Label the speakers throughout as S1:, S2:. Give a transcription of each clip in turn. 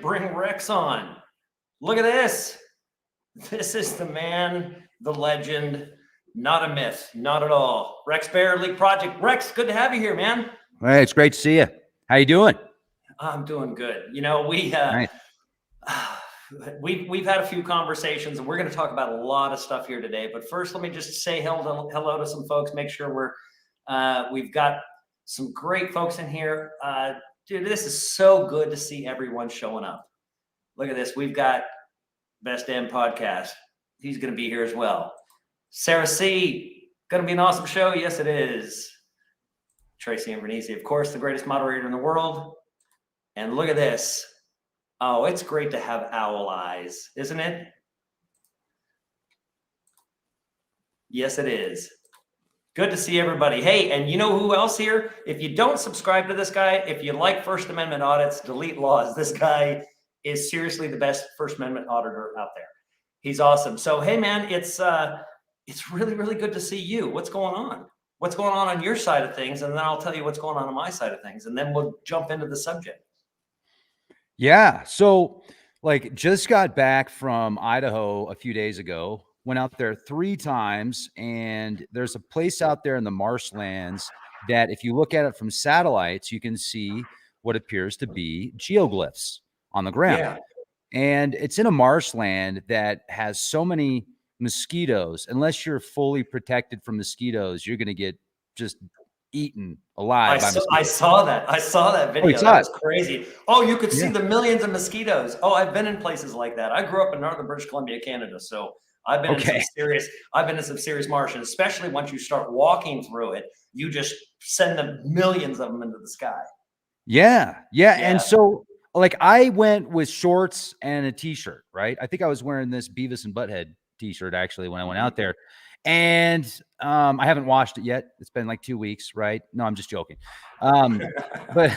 S1: Bring Rex on. Look at this. This is the man, the legend, not a myth, not at all. Rex Bear League Project. Rex, good to have you here, man.
S2: Hey, it's great to see you. How you doing?
S1: I'm doing good. You know, we've had a few conversations, and we're going to talk about a lot of stuff here today. But first, let me just say hello to some folks. Make sure we've got some great folks in here. Dude, this is so good to see everyone showing up. Look at this. We've got Best Damn Podcast. He's going to be here as well. Sarah C. Going to be an awesome show. Yes, it is. Tracy Invernizzi, of course, the greatest moderator in the world. And look at this. Oh, it's great to have owl eyes, isn't it? Yes, it is. Good to see everybody. Hey, and you know who else here? If you don't subscribe to this guy, if you like First Amendment audits, delete laws, this guy is seriously the best First Amendment auditor out there. He's awesome. So, hey, man, it's really, really good to see you. What's going on? What's going on your side of things? And then I'll tell you what's going on my side of things. And then we'll jump into the subject.
S2: Yeah. So, just got back from Idaho a few days ago. Went out there 3 times, and there's a place out there in the marshlands that if you look at it from satellites, you can see what appears to be geoglyphs on the ground.
S1: Yeah.
S2: And it's in a marshland that has so many mosquitoes. Unless you're fully protected from mosquitoes, you're going to get just eaten alive.
S1: I saw that video.
S2: Oh,
S1: that was crazy. Oh, you could see the millions of mosquitoes. Oh, I've been in places like that. I grew up in northern British Columbia, Canada, so I've been in some serious marsh, and especially once you start walking through it, you just send the millions of them into the sky.
S2: Yeah. And so I went with shorts and a t-shirt, right? I think I was wearing this Beavis and Butthead t-shirt actually when I went out there. And I haven't washed it yet. It's been like 2 weeks, right? No, I'm just joking. But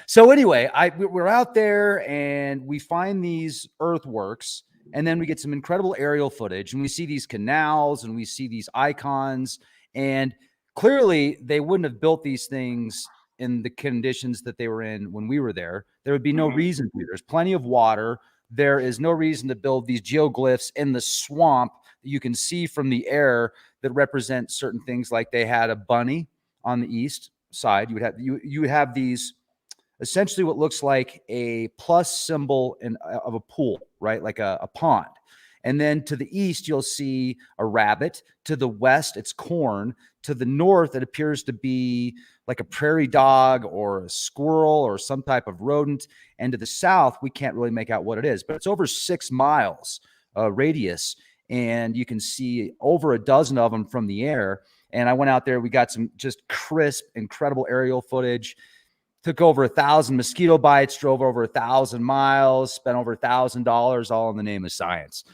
S2: so anyway, we're out there and we find these earthworks, and then we get some incredible aerial footage, and we see these canals and we see these icons, and clearly they wouldn't have built these things in the conditions that they were in when we were there. There would be no reason to. There's plenty of water. There is no reason to build these geoglyphs in the swamp that you can see from the air that represent certain things. Like they had a bunny on the east side. You would have these essentially what looks like a plus symbol of a pool, right? Like a pond. And then to the east, you'll see a rabbit. To the west, it's corn. To the north, it appears to be like a prairie dog or a squirrel or some type of rodent. And to the south, we can't really make out what it is, but it's over 6 miles radius. And you can see over a dozen of them from the air. And I went out there. We got some just crisp, incredible aerial footage. Took over 1,000 mosquito bites, drove over 1,000 miles, spent over $1,000, all in the name of science.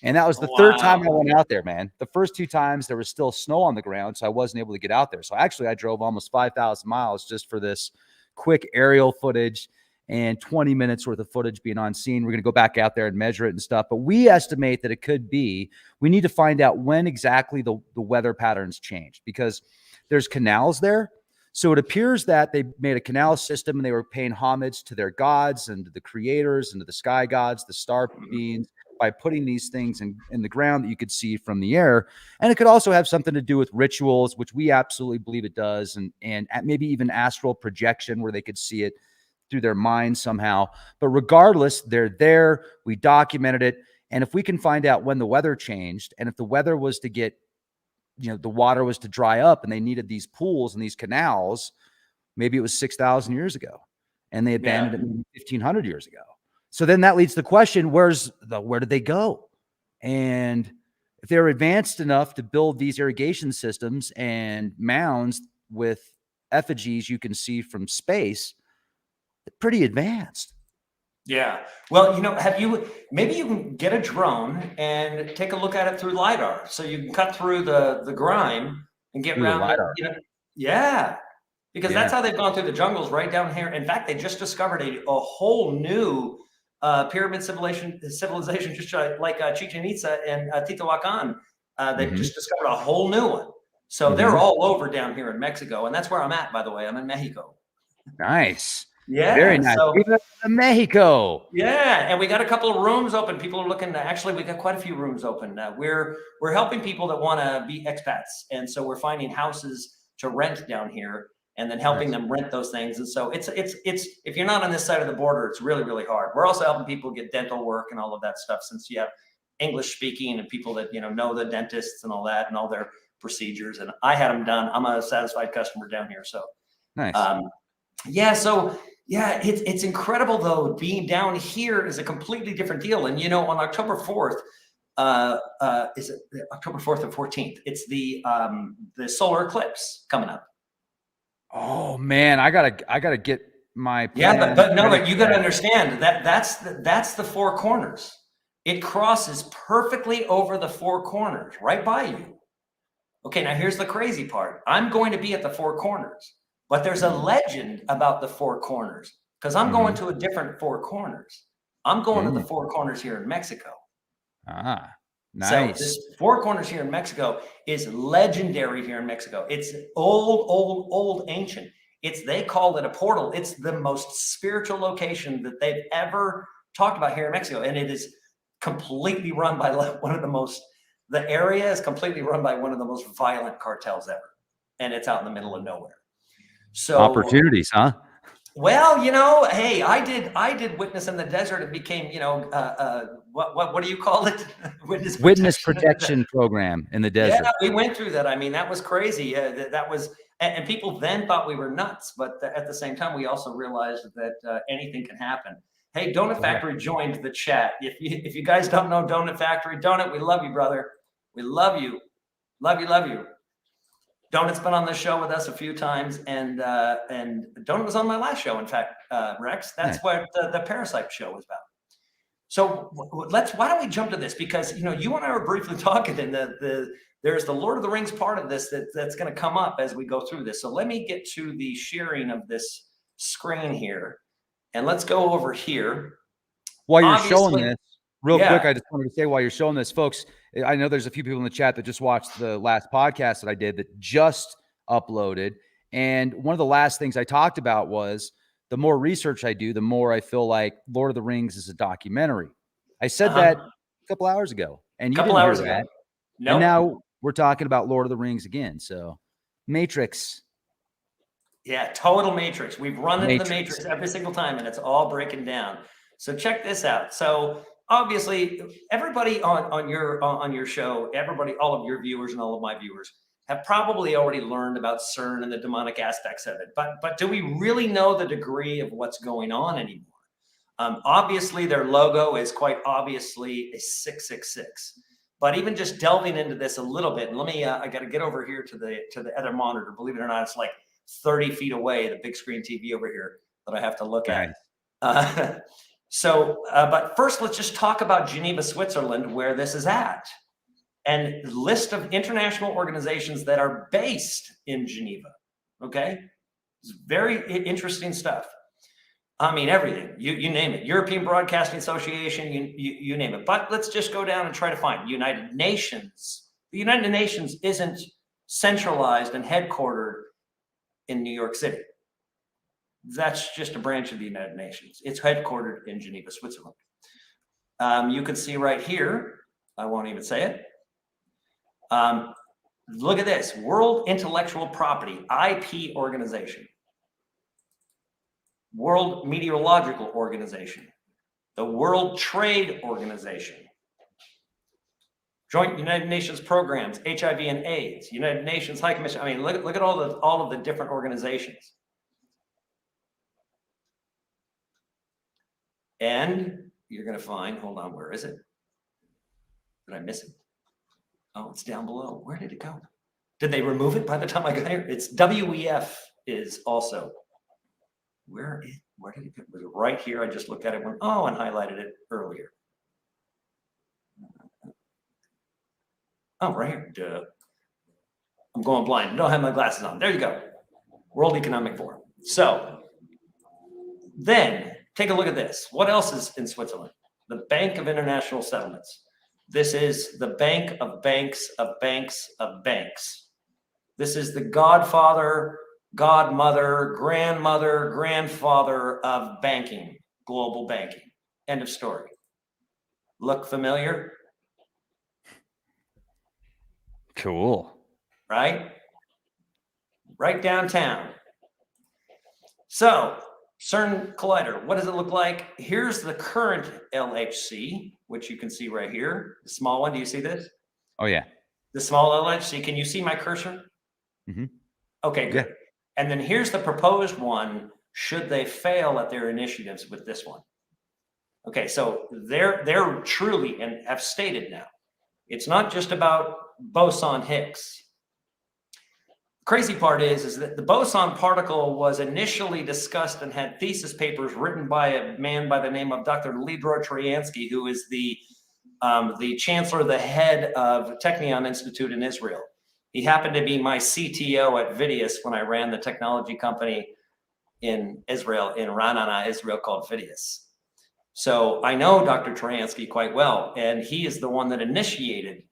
S2: And that was the third time I went out there, man. The first 2 times there was still snow on the ground, so I wasn't able to get out there. So actually I drove almost 5,000 miles just for this quick aerial footage and 20 minutes worth of footage being on scene. We're going to go back out there and measure it and stuff. But we estimate that it could be, we need to find out when exactly the weather patterns changed, because there's canals there. So it appears that they made a canal system and they were paying homage to their gods and to the creators and to the sky gods, the star beings, by putting these things in the ground that you could see from the air. And it could also have something to do with rituals, which we absolutely believe it does, and maybe even astral projection, where they could see it through their mind somehow. But regardless, they're there. We documented it. And if we can find out when the weather changed, and if the weather was to get, the water was to dry up and they needed these pools and these canals, maybe it was 6,000 years ago and they abandoned it maybe 1,500 years ago. So then that leads to the question, where did they go? And if they're advanced enough to build these irrigation systems and mounds with effigies you can see from space, they're pretty advanced.
S1: Yeah. Well, maybe you can get a drone and take a look at it through LiDAR. So you can cut through the grime and get around LiDAR. Because that's how they've gone through the jungles right down here. In fact, they just discovered a whole new pyramid civilization, just like Chichen Itza and Teotihuacan. They've just discovered a whole new one. So they're all over down here in Mexico. And that's where I'm at, by the way. I'm in Mexico.
S2: Nice.
S1: Yeah.
S2: Very nice.
S1: So
S2: Viva Mexico.
S1: yeah, and we got a couple of rooms open. People are looking to actually, we got quite a few rooms open. We're helping people that want to be expats, and so we're finding houses to rent down here, and then helping them rent those things. And so it's if you're not on this side of the border, it's really really hard. We're also helping people get dental work and all of that stuff, since you have English speaking and people that know the dentists and all that and all their procedures. And I had them done. I'm a satisfied customer down here. So
S2: Nice.
S1: yeah, so yeah, it's incredible though. Being down here is a completely different deal. And on October 4th, is it October 4th or 14th? It's the solar eclipse coming up.
S2: Oh man, I gotta get my
S1: Yeah, but no, but you got to understand that that's the four corners. It crosses perfectly over the four corners, right by you. Okay, now here's the crazy part. I'm going to be at the four corners, but there's a legend about the four corners, because I'm going to a different four corners. I'm going to the four corners here in Mexico.
S2: Ah, nice.
S1: So this four corners here in Mexico is legendary here in Mexico. It's old, ancient. They call it a portal. It's the most spiritual location that they've ever talked about here in Mexico. And it is completely run by the area is completely run by one of the most violent cartels ever. And it's out in the middle of nowhere. So
S2: opportunities, huh?
S1: Well, hey, I did Witness in the Desert. It became, what do you call it?
S2: Witness protection program in the desert.
S1: Yeah, we went through that. I mean, that was crazy. That was, and people then thought we were nuts, but at the same time, we also realized that anything can happen. Hey, Donut Factory joined the chat. If you guys don't know Donut Factory, Donut, we love you, brother. We love you. Love you, love you. Donut's been on the show with us a few times, and Donut was on my last show. In fact, Rex, that's what the Parasite show was about. So why don't we jump to this? Because you and I were briefly talking, and there's the Lord of the Rings part of this that's going to come up as we go through this. So let me get to the sharing of this screen here, and let's go over here.
S2: While you're showing this, real quick, I just wanted to say, while you're showing this, folks, I know there's a few people in the chat that just watched the last podcast that I did that just uploaded. And one of the last things I talked about was the more research I do, the more I feel like Lord of the Rings is a documentary. I said that a couple hours ago, and you didn't hear that. Nope. And now we're talking about Lord of the Rings again. So Matrix.
S1: Yeah, total Matrix. We've run into the Matrix every single time, and it's all breaking down. So check this out. So obviously, everybody on your show, all of your viewers and all of my viewers have probably already learned about CERN and the demonic aspects of it. But do we really know the degree of what's going on anymore? Obviously, their logo is quite obviously a 666. But even just delving into this a little bit, and let me, I got to get over here to the other monitor. Believe it or not, it's like 30 feet away, the big screen TV over here that I have to look at. But first, let's just talk about Geneva, Switzerland, where this is at, and list of international organizations that are based in Geneva. Okay, it's very interesting stuff. I mean, everything, you name it, European Broadcasting Association, you name it. But let's just go down and try to find United Nations. The United Nations isn't centralized and headquartered in New York City. That's just a branch of the United Nations. It's headquartered in Geneva, Switzerland. You can see right here, I won't even say it. Look at this, World Intellectual Property, IP organization. World Meteorological Organization, the World Trade Organization, Joint United Nations Programs, HIV and AIDS, United Nations High Commission. I mean, look at all of the different organizations. And you're going to find, hold on, where is it? Did I miss it? Oh, it's down below. Where did it go? Did they remove it by the time I got here? It's WEF is also. Where did it go? Was it right here? I just looked at it and highlighted it earlier. Oh, right here. Duh. I'm going blind. I don't have my glasses on. There you go. World Economic Forum. So then take a look at this. What else is in Switzerland? The Bank of International Settlements. This is the bank of banks of banks of banks. This is the godfather, godmother, grandmother, grandfather of banking, global banking. End of story. Look familiar?
S2: Cool.
S1: Right? Right downtown. So, CERN Collider, what does it look like? Here's the current LHC, which you can see right here. The small one, do you see this?
S2: Oh, yeah.
S1: The small LHC, can you see my cursor?
S2: Mm-hmm.
S1: Okay, good.
S2: Yeah.
S1: And then here's the proposed one, should they fail at their initiatives with this one. Okay, so they're truly, and have stated now, it's not just about boson Higgs. Crazy part is that the boson particle was initially discussed and had thesis papers written by a man by the name of Dr. Leroy Troyansky, who is the chancellor, the head of Technion Institute in Israel. He happened to be my CTO at Vidius when I ran the technology company in Israel, in Ra'anana, Israel, called Vidius. So I know Dr. Troyansky quite well, and he is the one that initiated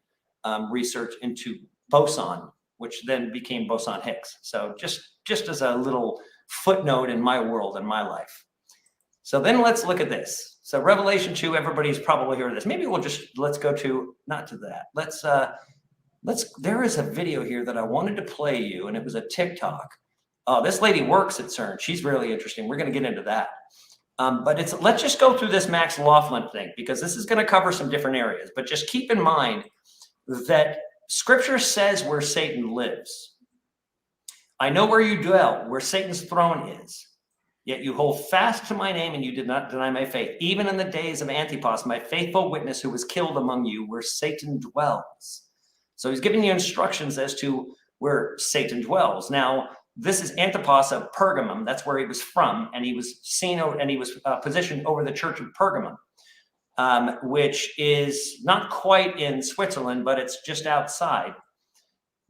S1: research into boson, which then became boson Higgs. So just as a little footnote in my world and my life. So then let's look at this. So Revelation 2, everybody's probably heard of this. Maybe let's go to, not to that. There is a video here that I wanted to play you, and it was a TikTok. This lady works at CERN. She's really interesting. We're going to get into that. But let's just go through this Max Laughlin thing, because this is going to cover some different areas. But just keep in mind that Scripture says where Satan lives. I know where you dwell, where Satan's throne is. Yet you hold fast to my name, and you did not deny my faith, even in the days of Antipas, my faithful witness, who was killed among you, where Satan dwells. So he's giving you instructions as to where Satan dwells. Now, this is Antipas of Pergamum. That's where he was from, and he was seen and he was positioned over the church of Pergamum, which is not quite in Switzerland, but it's just outside.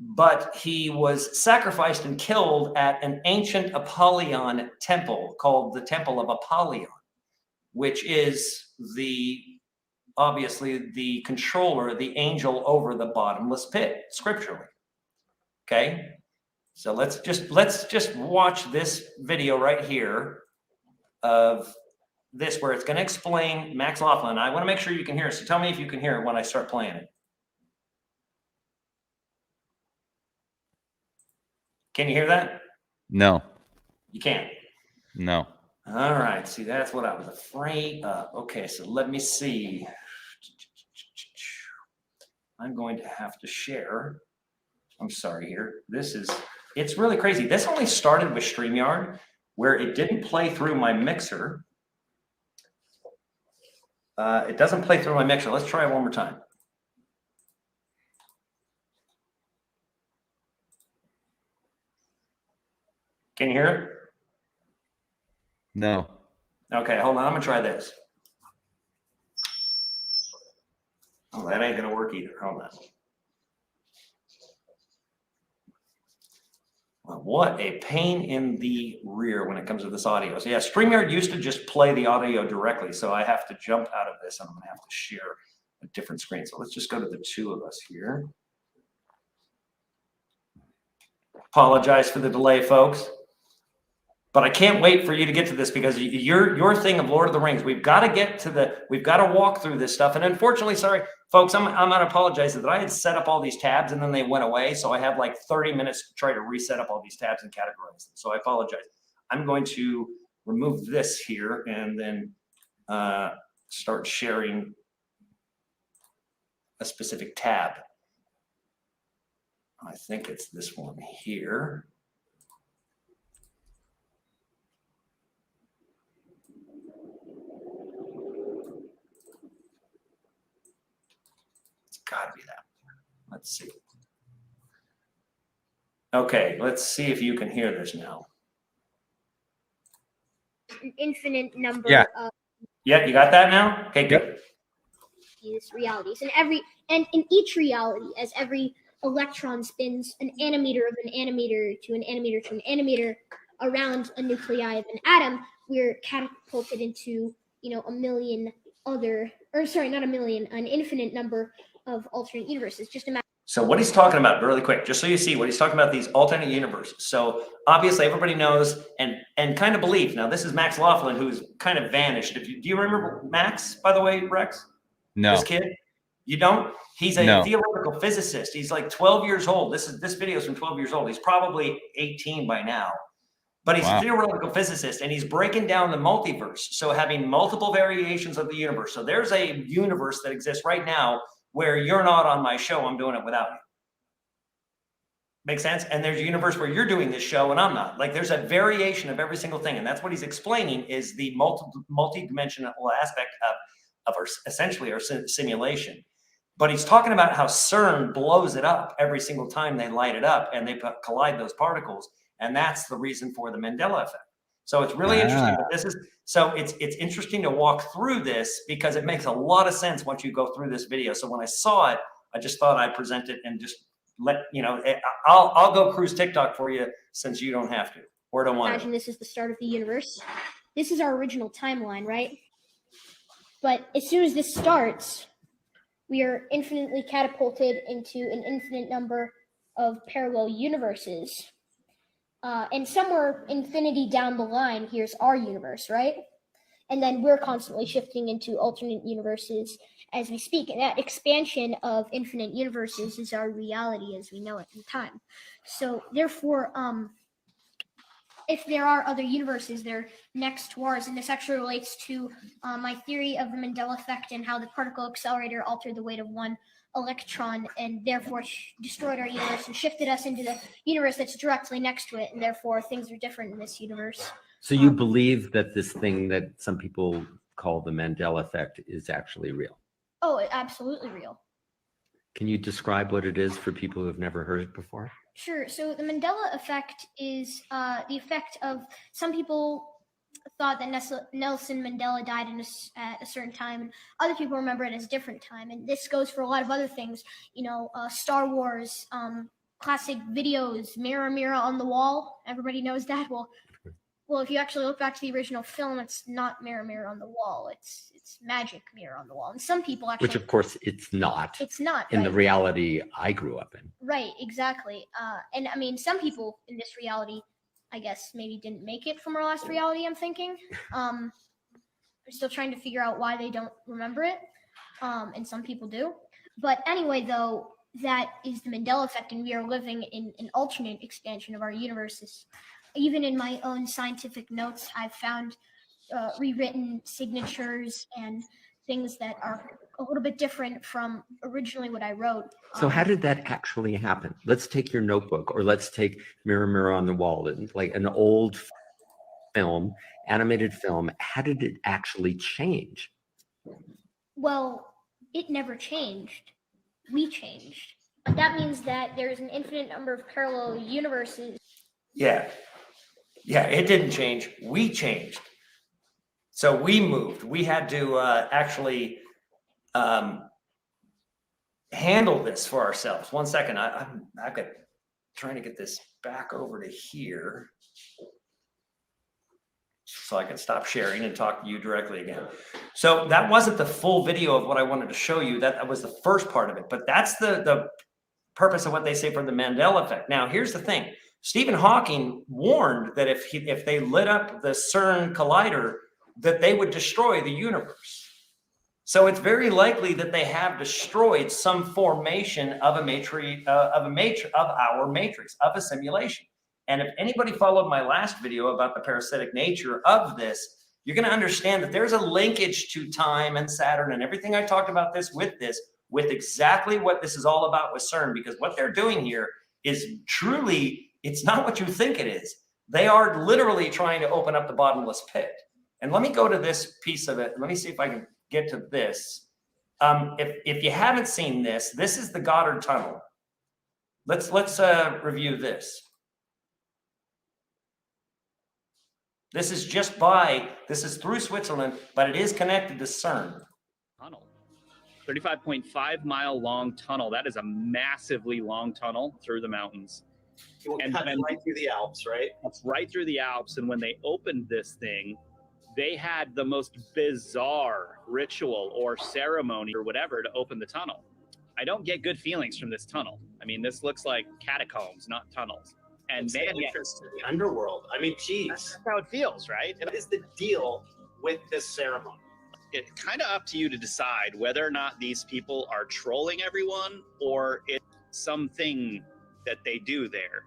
S1: But he was sacrificed and killed at an ancient Apollyon temple called the Temple of Apollyon, which is obviously the controller, the angel over the bottomless pit, scripturally. Okay, so let's just watch this video right here of this, where it's going to explain Max Laughlin. I want to make sure you can hear it, so tell me if you can hear it when I start playing it. Can you hear that?
S2: No.
S1: You can't?
S2: No.
S1: All right. See, that's what I was afraid of. Okay, so let me see. I'm going to have to share. I'm sorry here. It's really crazy. This only started with StreamYard, where it didn't play through my mixer. It doesn't play through my mixer. Let's try it one more time. Can you hear it?
S2: No.
S1: Okay, hold on. I'm gonna try this. Oh, that ain't gonna work either. Hold on. Well, what a pain in the rear when it comes to this audio. So yeah, StreamYard used to just play the audio directly, so I have to jump out of this, and I'm gonna have to share a different screen. So let's just go to the two of us here. Apologize for the delay, folks. But I can't wait for you to get to this, because your thing of Lord of the Rings, we've got to walk through this stuff. And unfortunately, sorry, folks, I'm gonna apologize that I had set up all these tabs and then they went away. So I have like 30 minutes to try to reset up all these tabs and categorize them. So I apologize. I'm going to remove this here and then start sharing a specific tab. I think it's this one here. Got to be that. Let's see. Okay, let's see if you can hear this now.
S3: An infinite number of
S1: you got that now? Okay, good.
S3: These realities, and in each reality, as every electron spins an animeter of an animeter to an animeter to an animeter around a nuclei of an atom, we're catapulted into an infinite number of alternate universes. Just imagine
S1: So what he's talking about really quick, just so you see what he's talking about, these alternate universes. So obviously everybody knows and kind of believes. Now this is Max Laughlin, who's kind of vanished. Do you remember Max, by the way, Rex?
S2: No.
S1: This kid? You don't? He's a theoretical physicist. He's like 12 years old. This video is from 12 years old. He's probably 18 by now. But he's a theoretical physicist, and he's breaking down the multiverse. So having multiple variations of the universe. So there's a universe that exists right now where you're not on my show. I'm doing it without you. Make sense? And there's a universe where you're doing this show and I'm not. Like there's a variation of every single thing. And that's what he's explaining is the multi-dimensional aspect of our, essentially our simulation. But he's talking about how Cern blows it up every single time they light it up and they collide those particles. And that's the reason for the Mandela effect. So it's really interesting. But this is it's interesting to walk through this because it makes a lot of sense once you go through this video. So when I saw it, I just thought I'd present it and just let you know. I'll go cruise TikTok for you since you don't have to or don't want to.
S3: Imagine this is the start of the universe. This is our original timeline, right? But as soon as this starts, we are infinitely catapulted into an infinite number of parallel universes. And somewhere infinity down the line, here's our universe, right? And then we're constantly shifting into alternate universes as we speak. And that expansion of infinite universes is our reality as we know it in time. So therefore, if there are other universes, they're next to ours. And this actually relates to my theory of the Mandela effect and how the particle accelerator altered the weight of one electron and therefore destroyed our universe and shifted us into the universe that's directly next to it. And therefore, things are different in this universe.
S4: So you believe that this thing that some people call the Mandela effect is actually real?
S3: Oh, it's absolutely real.
S4: Can you describe what it is for people who have never heard it before?
S3: Sure. So the Mandela effect is the effect of some people thought that Nelson Mandela died at a certain time, and other people remember it as a different time. And this goes for a lot of other things, Star Wars, classic videos, Mirror, Mirror on the Wall. Everybody knows that. Well, if you actually look back to the original film, it's not Mirror, Mirror on the Wall. It's Magic Mirror on the Wall. And some people actually...
S4: Which, of course, it's not.
S3: It's not.
S4: In the reality I grew up in.
S3: Right, exactly. And I mean, some people in this reality, I guess, maybe didn't make it from our last reality, I'm thinking. We're still trying to figure out why they don't remember it. And some people do. But anyway, though, that is the Mandela effect, and we are living in an alternate expansion of our universes. Even in my own scientific notes, I've found rewritten signatures and things that are a little bit different from originally what I wrote.
S4: So how did that actually happen? Let's take your notebook, or let's take Mirror, Mirror on the Wall, like an old film, animated film. How did it actually change?
S3: Well, it never changed. We changed. That means that there's an infinite number of parallel universes.
S1: Yeah, it didn't change. We changed. So we moved. We had to actually handle this for ourselves. 1 second. I'm trying to get this back over to here so I can stop sharing and talk to you directly again. So that wasn't the full video of what I wanted to show you. That was the first part of it. But that's the purpose of what they say for the Mandela effect. Now, here's the thing. Stephen Hawking warned that if they lit up the Cern collider, that they would destroy the universe. So it's very likely that they have destroyed some formation of our matrix, of a simulation. And if anybody followed my last video about the parasitic nature of this, you're going to understand that there's a linkage to time and Saturn and everything I talked about with exactly what this is all about with CERN, because what they're doing here is truly, it's not what you think it is. They are literally trying to open up the bottomless pit. And let me go to this piece of it. Let me see if I can get to this. If you haven't seen this, this is the Goddard Tunnel. Let's review this. This is this is through Switzerland, but it is connected to CERN.
S5: Tunnel. 35.5 mile long tunnel. That is a massively long tunnel through the mountains.
S6: And right through the Alps, right?
S5: It's right through the Alps. And when they opened this thing, they had the most bizarre ritual or ceremony or whatever to open the tunnel. I don't get good feelings from this tunnel. I mean, this looks like catacombs, not tunnels. And
S6: It's
S5: man,
S6: the entrance to the underworld. I mean, geez,
S5: that's how it feels, right?
S6: what is the deal with this ceremony?
S5: It's kind of up to you to decide whether or not these people are trolling everyone or it's something that they do there.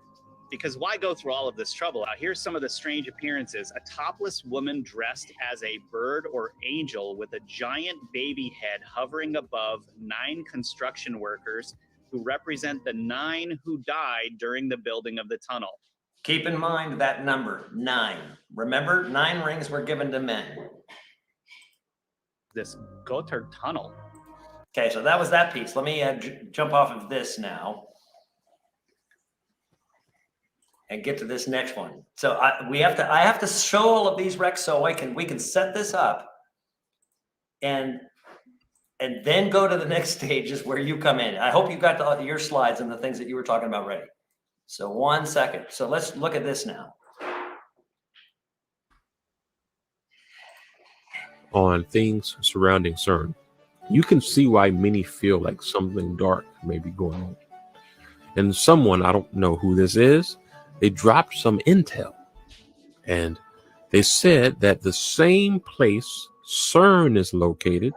S5: Because why go through all of this trouble? Here's some of the strange appearances. A topless woman dressed as a bird or angel with a giant baby head hovering above 9 construction workers who represent the 9 who died during the building of the tunnel.
S1: Keep in mind that number, 9. Remember, 9 rings were given to men.
S5: This Gotthard tunnel.
S1: Okay, so that was that piece. Let me jump off of this now and get to this next one. So I have to show all of these, Rex, so we can set this up and then go to the next stages where you come in. I hope you got your slides and the things that you were talking about ready. So 1 second. So let's look at this now.
S7: On things surrounding Cern, you can see why many feel like something dark may be going on. And someone, I don't know who this is, they dropped some intel. And they said that the same place Cern is located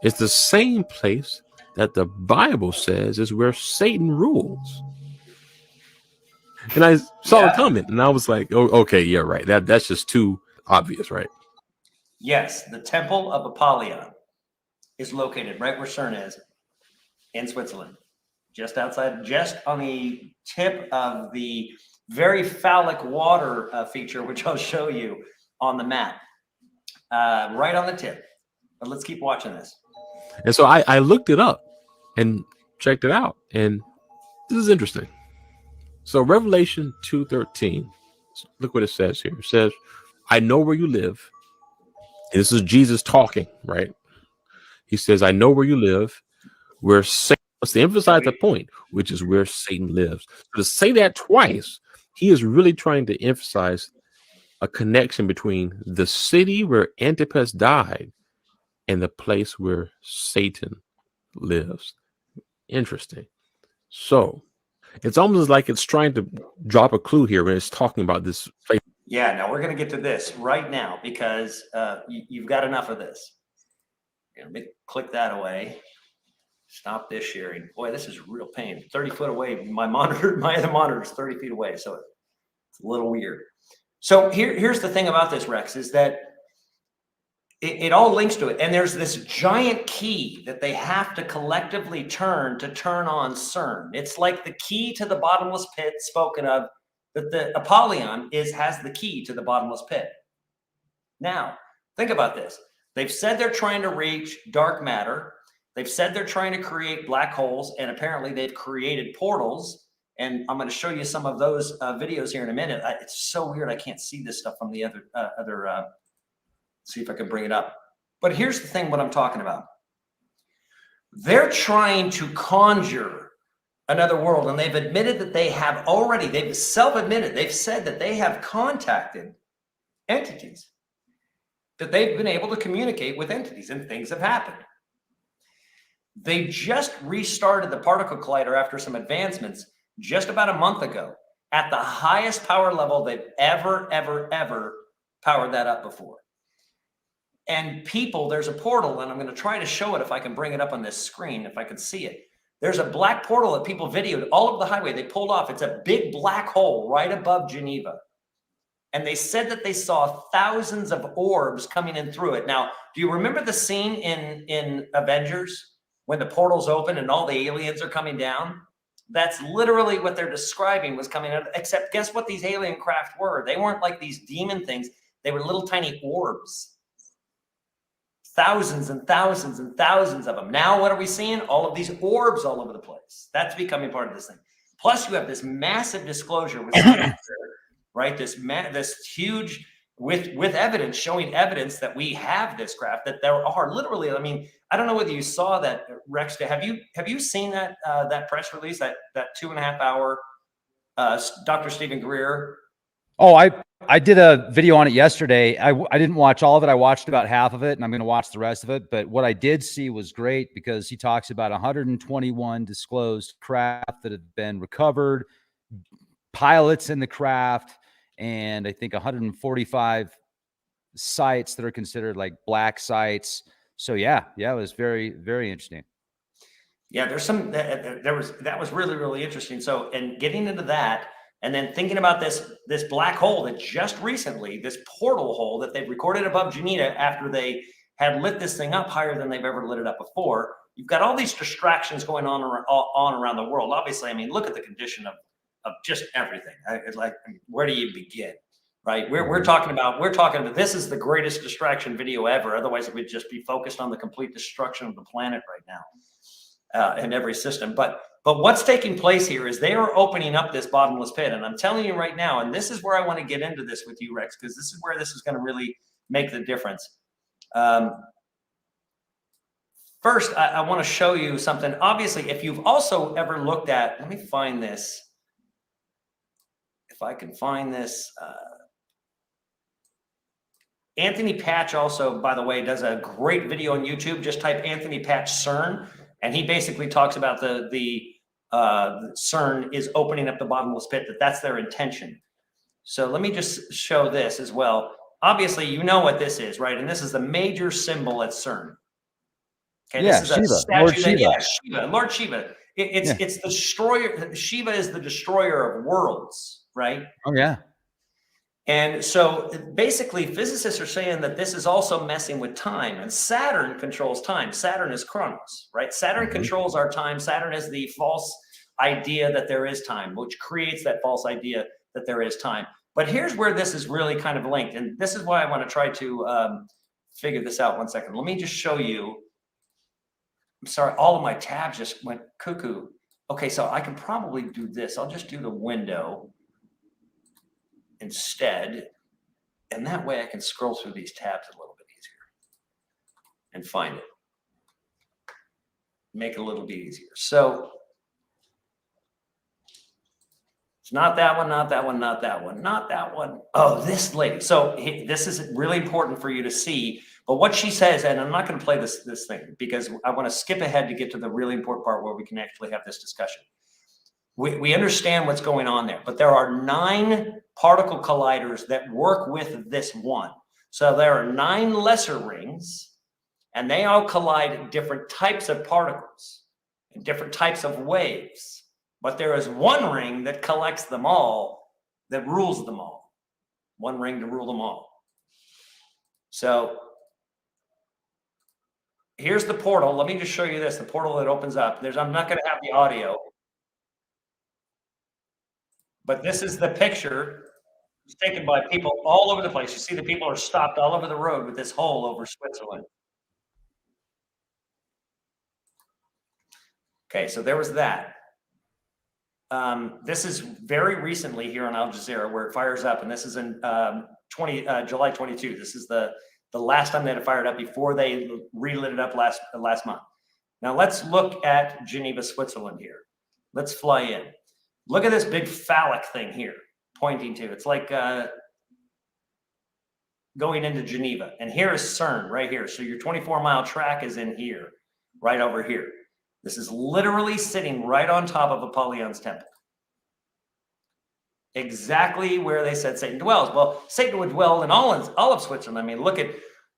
S7: is the same place that the Bible says is where Satan rules. And I saw the comment and I was like, oh, okay, yeah, right. That's just too obvious, right?
S1: Yes, the Temple of Apollyon is located right where Cern is in Switzerland, just on the tip of the very phallic water feature, which I'll show you on the map, right on the tip. But let's keep watching this.
S7: And so I looked it up and checked it out, and this is interesting. So Revelation 2:13, look what it says here. It says, I know where you live. And this is Jesus talking, right? He says, I know where you live, where Satan, let's emphasize the point, which is where Satan lives. So to say that twice, he is really trying to emphasize a connection between the city where Antipas died and the place where Satan lives. Interesting. So it's almost like it's trying to drop a clue here when it's talking about this place.
S1: Yeah, now we're going to get to this right now because you've got enough of this. Let me click that away. Stop this sharing. Boy, this is real pain. 30 foot away. My other monitor is 30 feet away, so it's a little weird. So here's the thing about this, Rex, is that it all links to it. And there's this giant key that they have to collectively turn on Cern. It's like the key to the bottomless pit spoken of, that the Apollyon has the key to the bottomless pit. Now, think about this. They've said they're trying to reach dark matter. They've said they're trying to create black holes, and apparently they've created portals. And I'm going to show you some of those videos here in a minute. It's so weird. I can't see this stuff from the other see if I can bring it up. But here's the thing, what I'm talking about. They're trying to conjure another world, and they've admitted that they've self-admitted, they've said that they have contacted entities, that they've been able to communicate with entities, and things have happened. They just restarted the particle collider after some advancements just about a month ago at the highest power level they've ever powered that up before. And people, there's a portal, and I'm going to try to show it if I can bring it up on this screen, if I can see it. There's a black portal that people videoed all over the highway. They pulled off. It's a big black hole right above Geneva. And they said that they saw thousands of orbs coming in through it. Now, do you remember the scene in Avengers when the portal's open and all the aliens are coming down? That's literally what they're describing was coming out. Except guess what these alien craft were? They weren't like these demon things. They were little tiny orbs. Thousands and thousands and thousands of them. Now, what are we seeing? All of these orbs all over the place. That's becoming part of this thing. Plus, you have this massive disclosure with right? This huge with evidence, showing evidence that we have this craft, that there are literally. I mean, I don't know whether you saw that, Rex. Have you seen that press release, that 2.5 hour Dr. Stephen Greer
S2: Oh, I did a video on it yesterday. I didn't watch all of it. I watched about half of it, and I'm going to watch the rest of it. But what I did see was great because he talks about 121 disclosed craft that have been recovered, pilots in the craft, and I think 145 sites that are considered like black sites. So yeah, it was very, very interesting.
S1: Yeah, there's some that was really, really interesting. So, and getting into that, and then thinking about this black hole that just recently, this portal hole that they've recorded above Geneva after they had lit this thing up higher than they've ever lit it up before. You've got all these distractions going on around the world. Obviously, I mean, look at the condition of just everything. It's like, where do you begin? Right? We're talking about this is the greatest distraction video ever. Otherwise, it would just be focused on the complete destruction of the planet right now. In every system. But what's taking place here is they are opening up this bottomless pit. And I'm telling you right now, and this is where I want to get into this with you, Rex, because this is where this is going to really make the difference. First, I want to show you something. Obviously, if you've also ever looked at, let me find this. If I can find this. Anthony Patch also, by the way, does a great video on YouTube. Just type Anthony Patch Cern. And he basically talks about the Cern is opening up the bottomless pit, that's their intention. So let me just show this as well. Obviously, you know what this is, right? And this is the major symbol at Cern. Okay,
S2: yeah,
S1: this is
S2: Shiva,
S1: a statue
S2: Lord Shiva.
S1: Yeah, Shiva, Lord Shiva. It's the destroyer. Shiva is the destroyer of worlds, right?
S2: Oh yeah.
S1: And so basically physicists are saying that this is also messing with time, and Saturn controls time. Saturn is Chronos, right? Saturn controls our time. Saturn is the false idea that there is time, which creates that false idea that there is time. But here's where this is really kind of linked. And this is why I want to try to figure this out. 1 second. Let me just show you. I'm sorry, all of my tabs just went cuckoo. Okay, so I can probably do this. I'll just do the window instead, and that way I can scroll through these tabs a little bit easier and find it. Make it a little bit easier. So it's not that one, not that one, not that one, not that one. Oh, this lady. So this is really important for you to see. But what she says, and I'm not going to play this thing because I want to skip ahead to get to the really important part where we can actually have this discussion. We understand what's going on there, but there are 9 particle colliders that work with this one. So there are 9 lesser rings, and they all collide different types of particles and different types of waves. But there is one ring that collects them all, that rules them all. One ring to rule them all. So here's the portal. Let me just show you this, the portal that opens up. I'm not going to have the audio. But this is the picture. It's taken by people all over the place. You see the people are stopped all over the road with this hole over Switzerland. Okay, so there was that. This is very recently here on Al Jazeera where it fires up, and this is in July 22. This is the last time that it fired up before they relit it up last month. Now let's look at Geneva, Switzerland here. Let's fly in. Look at this big phallic thing here pointing to. It's like going into Geneva. And here is Cern right here. So your 24-mile track is in here, right over here. This is literally sitting right on top of Appolyon'S temple. Exactly where they said Satan dwells. Well, Satan would dwell in all of Switzerland. I mean, look at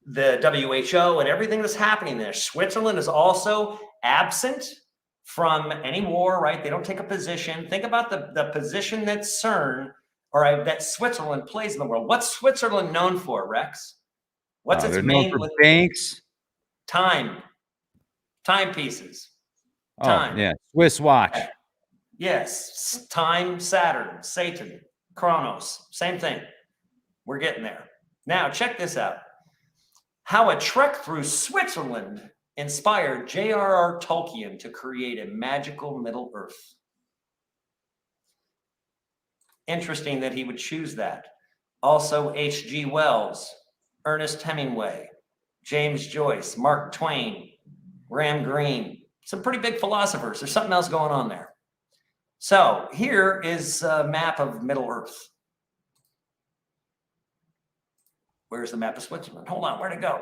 S1: the WHO and everything that's happening there. Switzerland is also absent from any war, right? They don't take a position. Think about the position that Cern or that Switzerland plays in the world. What's Switzerland known for, Rex? What's its main?
S2: Known for banks.
S1: Timepieces.
S2: Time. Oh, yeah. Swiss watch.
S1: Yes. Time, Saturn, Satan, Chronos. Same thing. We're getting there. Now, check this out. How a trek through Switzerland inspired J.R.R. Tolkien to create a magical Middle Earth. Interesting that he would choose that. Also, H.G. Wells, Ernest Hemingway, James Joyce, Mark Twain, Graham Greene. Some pretty big philosophers. There's something else going on there. So here is a map of Middle Earth. Where's the map of Switzerland? Hold on, where'd it go?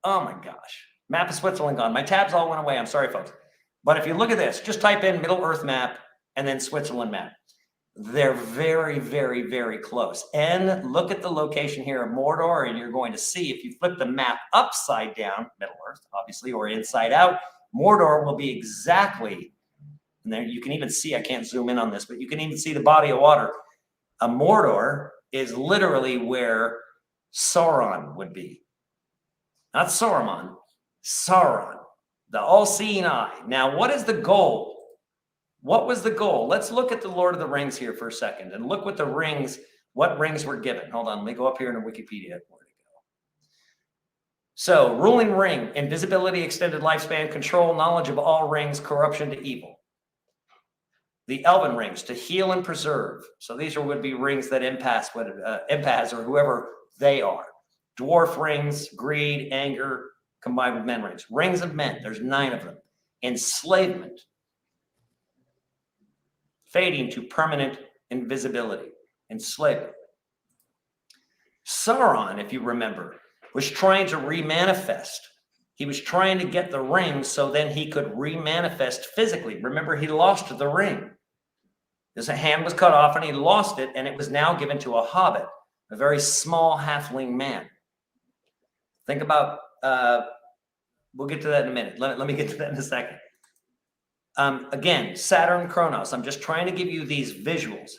S1: Oh my gosh. Map of Switzerland gone. My tabs all went away. I'm sorry, folks. But if you look at this, just type in Middle Earth map and then Switzerland map. They're very, very, very close. And look at the location here of Mordor, and you're going to see if you flip the map upside down, Middle Earth, obviously, or inside out, Mordor will be exactly, and there you can even see, I can't zoom in on this, but you can even see the body of water. Mordor is literally where Sauron would be. Not Saruman, Sauron, the all-seeing eye. Now, what is the goal? What was the goal? Let's look at the Lord of the Rings here for a second and look what rings were given. Hold on, let me go up here into Wikipedia. Where'd it go? So, ruling ring, invisibility, extended lifespan, control, knowledge of all rings, corruption to evil. The elven rings, to heal and preserve. So these would be rings that Empaths or whoever they are. Dwarf rings, greed, anger, combined with men rings. Rings of men, there's 9 of them. Enslavement. Fading to permanent invisibility. Enslavement. Sauron, if you remember, was trying to remanifest. He was trying to get the ring so then he could remanifest physically. Remember, he lost the ring. His hand was cut off and he lost it, and it was now given to a hobbit, a very small halfling man. Think about, we'll get to that in a minute. Let me get to that in a second. Again, Saturn, Kronos. I'm just trying to give you these visuals.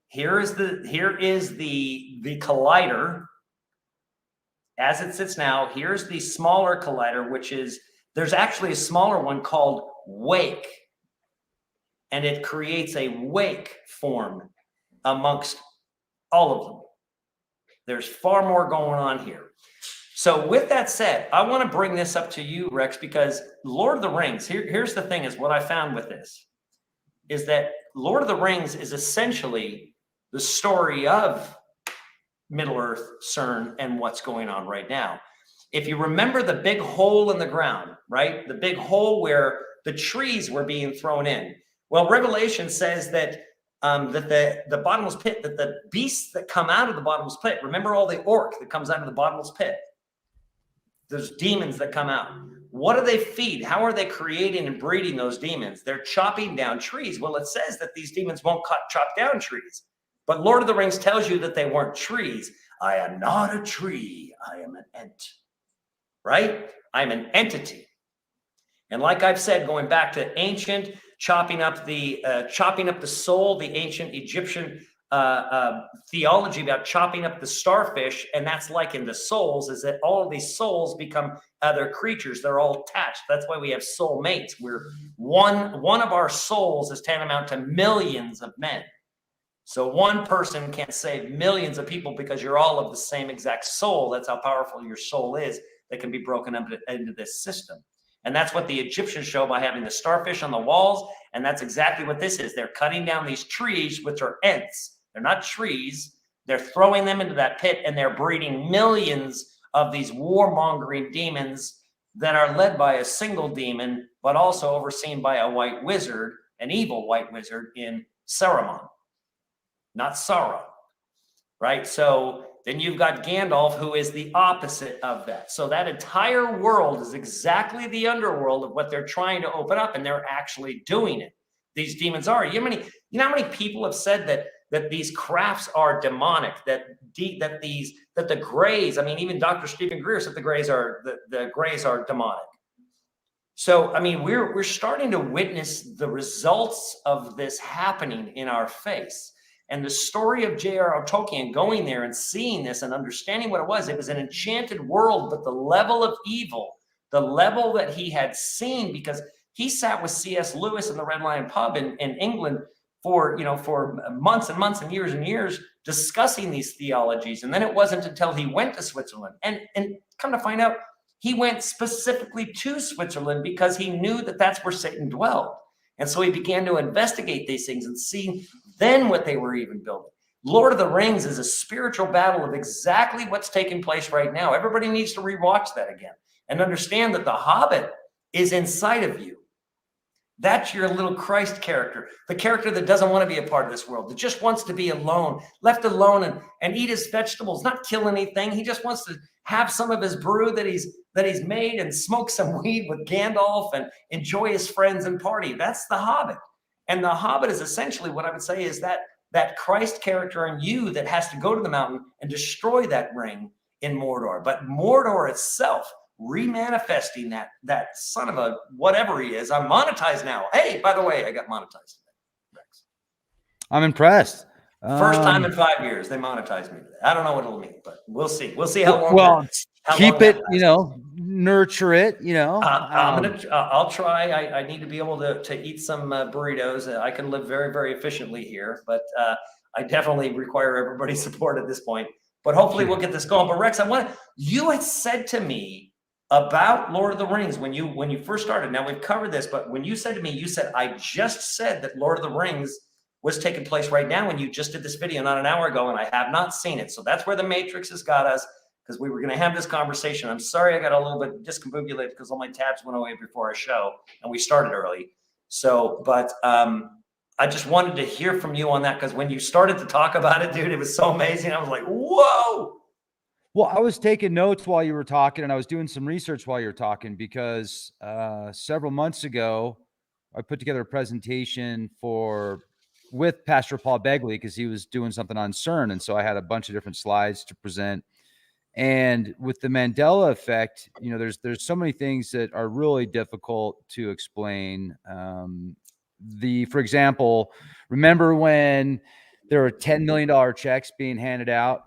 S1: Here is the collider as it sits now. Here's the smaller collider, which is, there's actually a smaller one called Wake. And it creates a wake form amongst all of them. There's far more going on here. So with that said, I want to bring this up to you, Rex, because Lord of the Rings, here's the thing is what I found with this, is that Lord of the Rings is essentially the story of Middle Earth, Cern, and what's going on right now. If you remember the big hole in the ground, right? The big hole where the trees were being thrown in. Well, Revelation says that the bottomless pit, that the beasts that come out of the bottomless pit, remember all the orc that comes out of the bottomless pit? There's demons that come out. What do they feed? How are they creating and breeding those demons? They're chopping down trees. Well, it says that these demons won't chop down trees. But Lord of the Rings tells you that they weren't trees. I am not a tree. I am an ent. Right? I'm an entity. And like I've said, going back to ancient, chopping up the soul, the ancient Egyptian theology about chopping up the starfish, and that's like in the souls, is that all of these souls become other creatures. They're all attached. That's why we have soul mates. We're one of our souls is tantamount to millions of men. So one person can't save millions of people because you're all of the same exact soul. That's how powerful your soul is that can be broken up into this system. And that's what the Egyptians show by having the starfish on the walls. And that's exactly what this is. They're cutting down these trees, which are ents. They're not trees. They're throwing them into that pit, and they're breeding millions of these warmongering demons that are led by a single demon, but also overseen by a white wizard, an evil white wizard in Saruman, not Sauron, right? So then you've got Gandalf, who is the opposite of that. So that entire world is exactly the underworld of what they're trying to open up, and they're actually doing it. These demons are. You know how many people have said that these crafts are demonic, that the Greys, I mean, even Dr. Stephen Greer said the Greys are demonic. So, I mean, we're starting to witness the results of this happening in our face. And the story of J.R.R. Tolkien going there and seeing this and understanding what it was an enchanted world, but the level of evil, the level that he had seen, because he sat with C.S. Lewis in the Red Lion pub in England for months and months and years discussing these theologies. And then it wasn't until he went to Switzerland and come to find out, he went specifically to Switzerland because he knew that that's where Satan dwelled. And so he began to investigate these things and see then what they were even building. Lord of the Rings is a spiritual battle of exactly what's taking place right now. Everybody needs to rewatch that again and understand that the Hobbit is inside of you. That's your little Christ character, the character that doesn't want to be a part of this world, that just wants to be alone, left alone and eat his vegetables, not kill anything. He just wants to have some of his brew that he's made and smoke some weed with Gandalf and enjoy his friends and party. That's the Hobbit. And the Hobbit is essentially what I would say is that Christ character in you that has to go to the mountain and destroy that ring in Mordor. But Mordor itself, remanifesting that son of a whatever he is. I'm monetized now. Hey, by the way, I got monetized today, Rex.
S2: I'm impressed.
S1: First time in 5 years they monetized me today. I don't know what it'll mean, but we'll see. We'll see how long.
S2: Well,
S1: how
S2: keep
S1: long
S2: it, nurture it,
S1: I'll try. I need to be able to eat some burritos. I can live very, very efficiently here, but I definitely require everybody's support at this point. But hopefully we'll get this going. But Rex, you had said to me about Lord of the Rings when you first started. Now we've covered this, but when you said to me, you said, I just said that Lord of the Rings was taking place right now, and you just did this video not an hour ago, and I have not seen it. So that's where the Matrix has got us, because we were going to have this conversation. I'm sorry I got a little bit discombobulated because all my tabs went away before our show, and we started early. So, but I just wanted to hear from you on that, because when you started to talk about it, dude, it was so amazing. I was like, whoa.
S2: Well, I was taking notes while you were talking, and I was doing some research while you were talking, because several months ago, I put together a presentation with Pastor Paul Begley, because he was doing something on Cern. And so I had a bunch of different slides to present. And with the Mandela effect, there's so many things that are really difficult to explain. For example, remember when there were $10 million checks being handed out?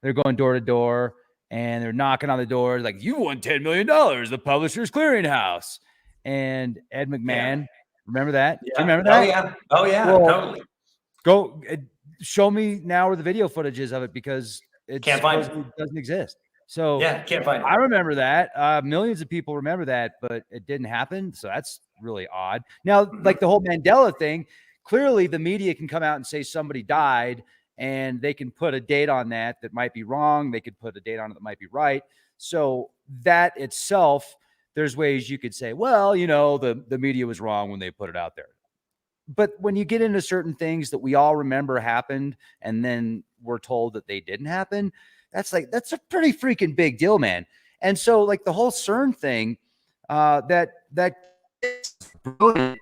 S2: They're going door to door and they're knocking on the door like, you won $10 million, the Publishers Clearinghouse. And Ed McMahon, remember that?
S1: Yeah.
S2: Do you remember that?
S1: Oh yeah,
S2: well,
S1: totally.
S2: Go show me now where the video footage is of it, because it doesn't exist. So
S1: yeah, can't find it.
S2: I remember that. Millions of people remember that, but it didn't happen. So that's really odd. Now, like the whole Mandela thing, clearly the media can come out and say somebody died, and they can put a date on that might be wrong. They could put a date on it that might be right. So that itself, there's ways you could say, well, the media was wrong when they put it out there. But when you get into certain things that we all remember happened, and then we're told that they didn't happen, that's a pretty freaking big deal, man. And so like the whole CERN thing, that brilliant.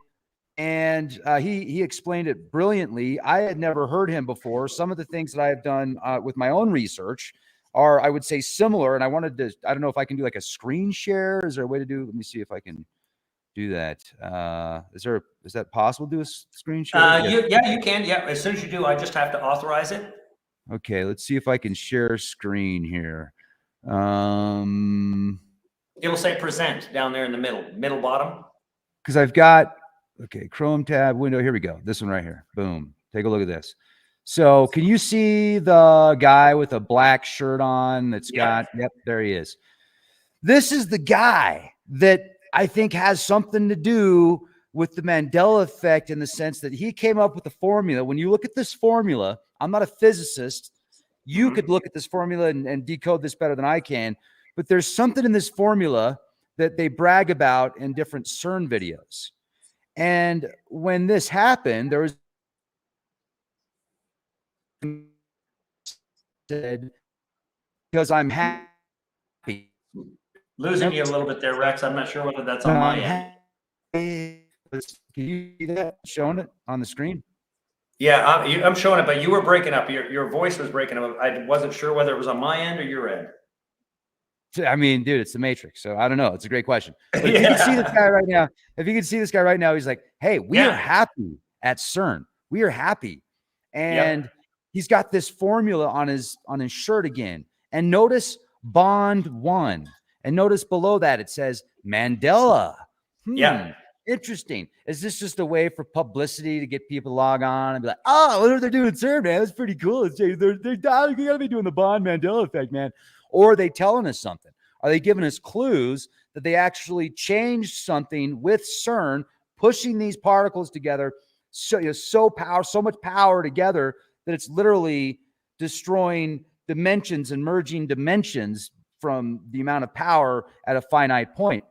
S2: And he explained it brilliantly. I had never heard him before. Some of the things that I have done with my own research are, I would say, similar. And I don't know if I can do like a screen share. Is there a way to let me see if I can do that. Is that possible to do a screen share?
S1: Yeah, you can. Yeah, as soon as you do, I just have to authorize it.
S2: Okay, let's see if I can share screen here.
S1: It'll say present down there in the middle bottom.
S2: Because I've got, Chrome tab, window. Here we go. This one right here. Boom. Take a look at this. So can you see the guy with a black shirt on that's yep, there he is. This is the guy that I think has something to do with the Mandela effect, in the sense that he came up with the formula. When you look at this formula, I'm not a physicist. You could look at this formula and decode this better than I can, but there's something in this formula that they brag about in different CERN videos. And when this happened, there was said, because I'm happy.
S1: Losing you a little bit there, Rex. I'm not sure whether that's on my end.
S2: Can you see that showing it on the screen?
S1: Yeah, I'm showing it, but you were breaking up. Your voice was breaking up. I wasn't sure whether it was on my end or your end.
S2: I mean, dude, it's the Matrix. So I don't know. It's a great question. But if you can see this guy right now, he's like, hey, we are happy at CERN. We are happy. And he's got this formula on his shirt again. And notice Bond 1. And notice below that it says Mandela. Interesting. Is this just a way for publicity to get people to log on and be like, oh, what are they doing in CERN, man? That's pretty cool. They're gotta be doing the Bond Mandela effect, man. Or are they telling us something? Are they giving us clues that they actually changed something with CERN, pushing these particles together so much power together that it's literally destroying dimensions and merging dimensions from the amount of power at a finite point?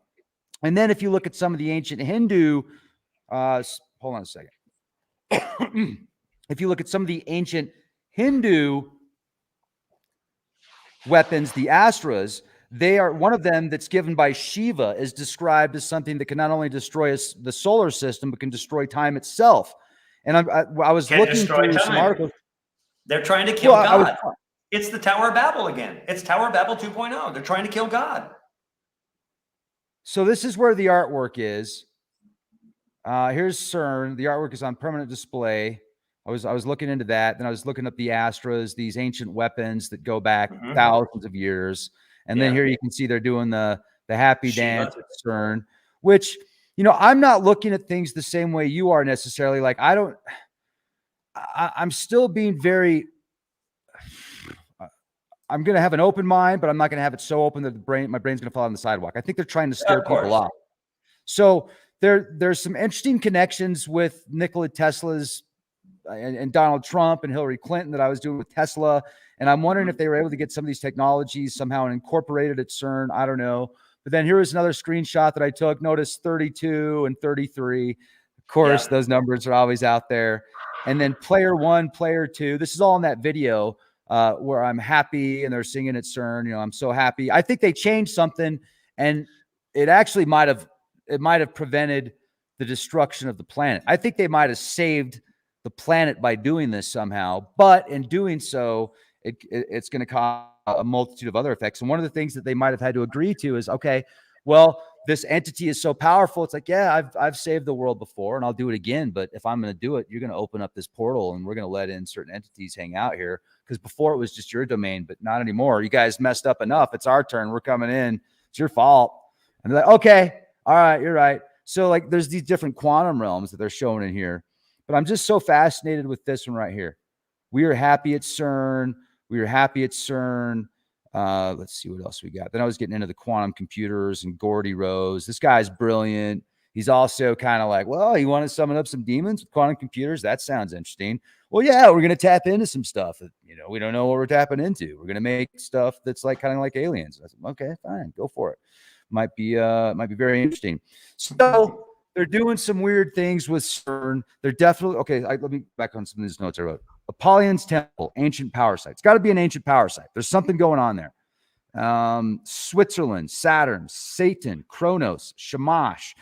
S2: And then if you look at some of the ancient Hindu Hold on a second. If you look at some of the ancient Hindu weapons, the astras, they are one of them that's given by Shiva is described as something that can not only destroy the solar system, but can destroy time itself. And I was
S1: Can
S2: looking
S1: destroy
S2: through some
S1: time.
S2: articles.
S1: They're trying to kill
S2: Well,
S1: God. It's the Tower of Babel again. It's Tower of Babel 2.0. They're trying to kill God.
S2: So this is where the artwork is. Here's CERN. The artwork is on permanent display. I was looking into that. Then I was looking up the astras, these ancient weapons that go back thousands of years. And then here you can see they're doing the happy dance at CERN, which, you know, I'm not looking at things the same way you are necessarily. Like I'm still being very, I'm going to have an open mind, but I'm not going to have it so open that my brain's going to fall on the sidewalk. I think they're trying to scare people off. So there's some interesting connections with Nikola Tesla's and Donald Trump and Hillary Clinton that I was doing with Tesla. And I'm wondering if they were able to get some of these technologies somehow and incorporated at CERN. I don't know. But then here is another screenshot that I took. Notice 32 and 33. Of course, those numbers are always out there. And then player 1, player 2. This is all in that video where I'm happy and they're singing at CERN. You know, I'm so happy. I think they changed something, and it actually might have prevented the destruction of the planet. I think they might have saved the planet by doing this somehow, but in doing so, it's going to cause a multitude of other effects. And one of the things that they might have had to agree to is, okay, well, this entity is so powerful. It's like, yeah, I've saved the world before and I'll do it again. But if I'm going to do it, you're going to open up this portal and we're going to let in certain entities hang out here. Because before it was just your domain, but not anymore. You guys messed up enough. It's our turn. We're coming in. It's your fault. And they're like, okay, all right, you're right. So like there's these different quantum realms that they're showing in here. But I'm just so fascinated with this one right here. We are happy at CERN. We are happy at CERN. Let's see what else we got. Then I was getting into the quantum computers and Gordy Rose. This guy's brilliant. He's also kind of like, well, you want to summon up some demons with quantum computers? That sounds interesting. Well, yeah, we're going to tap into some stuff that, you know, we don't know what we're tapping into. We're going to make stuff that's like kind of like aliens. I said, okay, fine, go for it. Might be very interesting. So they're doing some weird things with CERN. They're definitely okay. Let me back on some of these notes I wrote. Appolyon'S temple, ancient power site. It's got to be an ancient power site. There's something going on there. Switzerland, Saturn, Satan, Kronos, Shamash.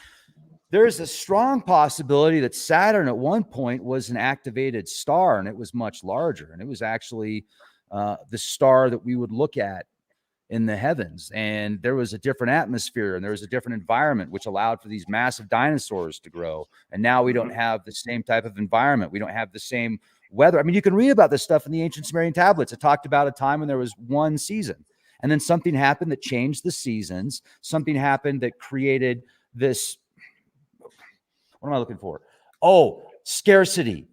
S2: There's a strong possibility that Saturn at one point was an activated star, and it was much larger, and it was actually the star that we would look at in the heavens. And there was a different atmosphere and there was a different environment, which allowed for these massive dinosaurs to grow. And now we don't have the same type of environment. We don't have the same weather. I mean, you can read about this stuff in the ancient Sumerian tablets. It talked about a time when there was one season, and then something happened that changed the seasons. Something happened that created this. What am I looking for? Oh, scarcity.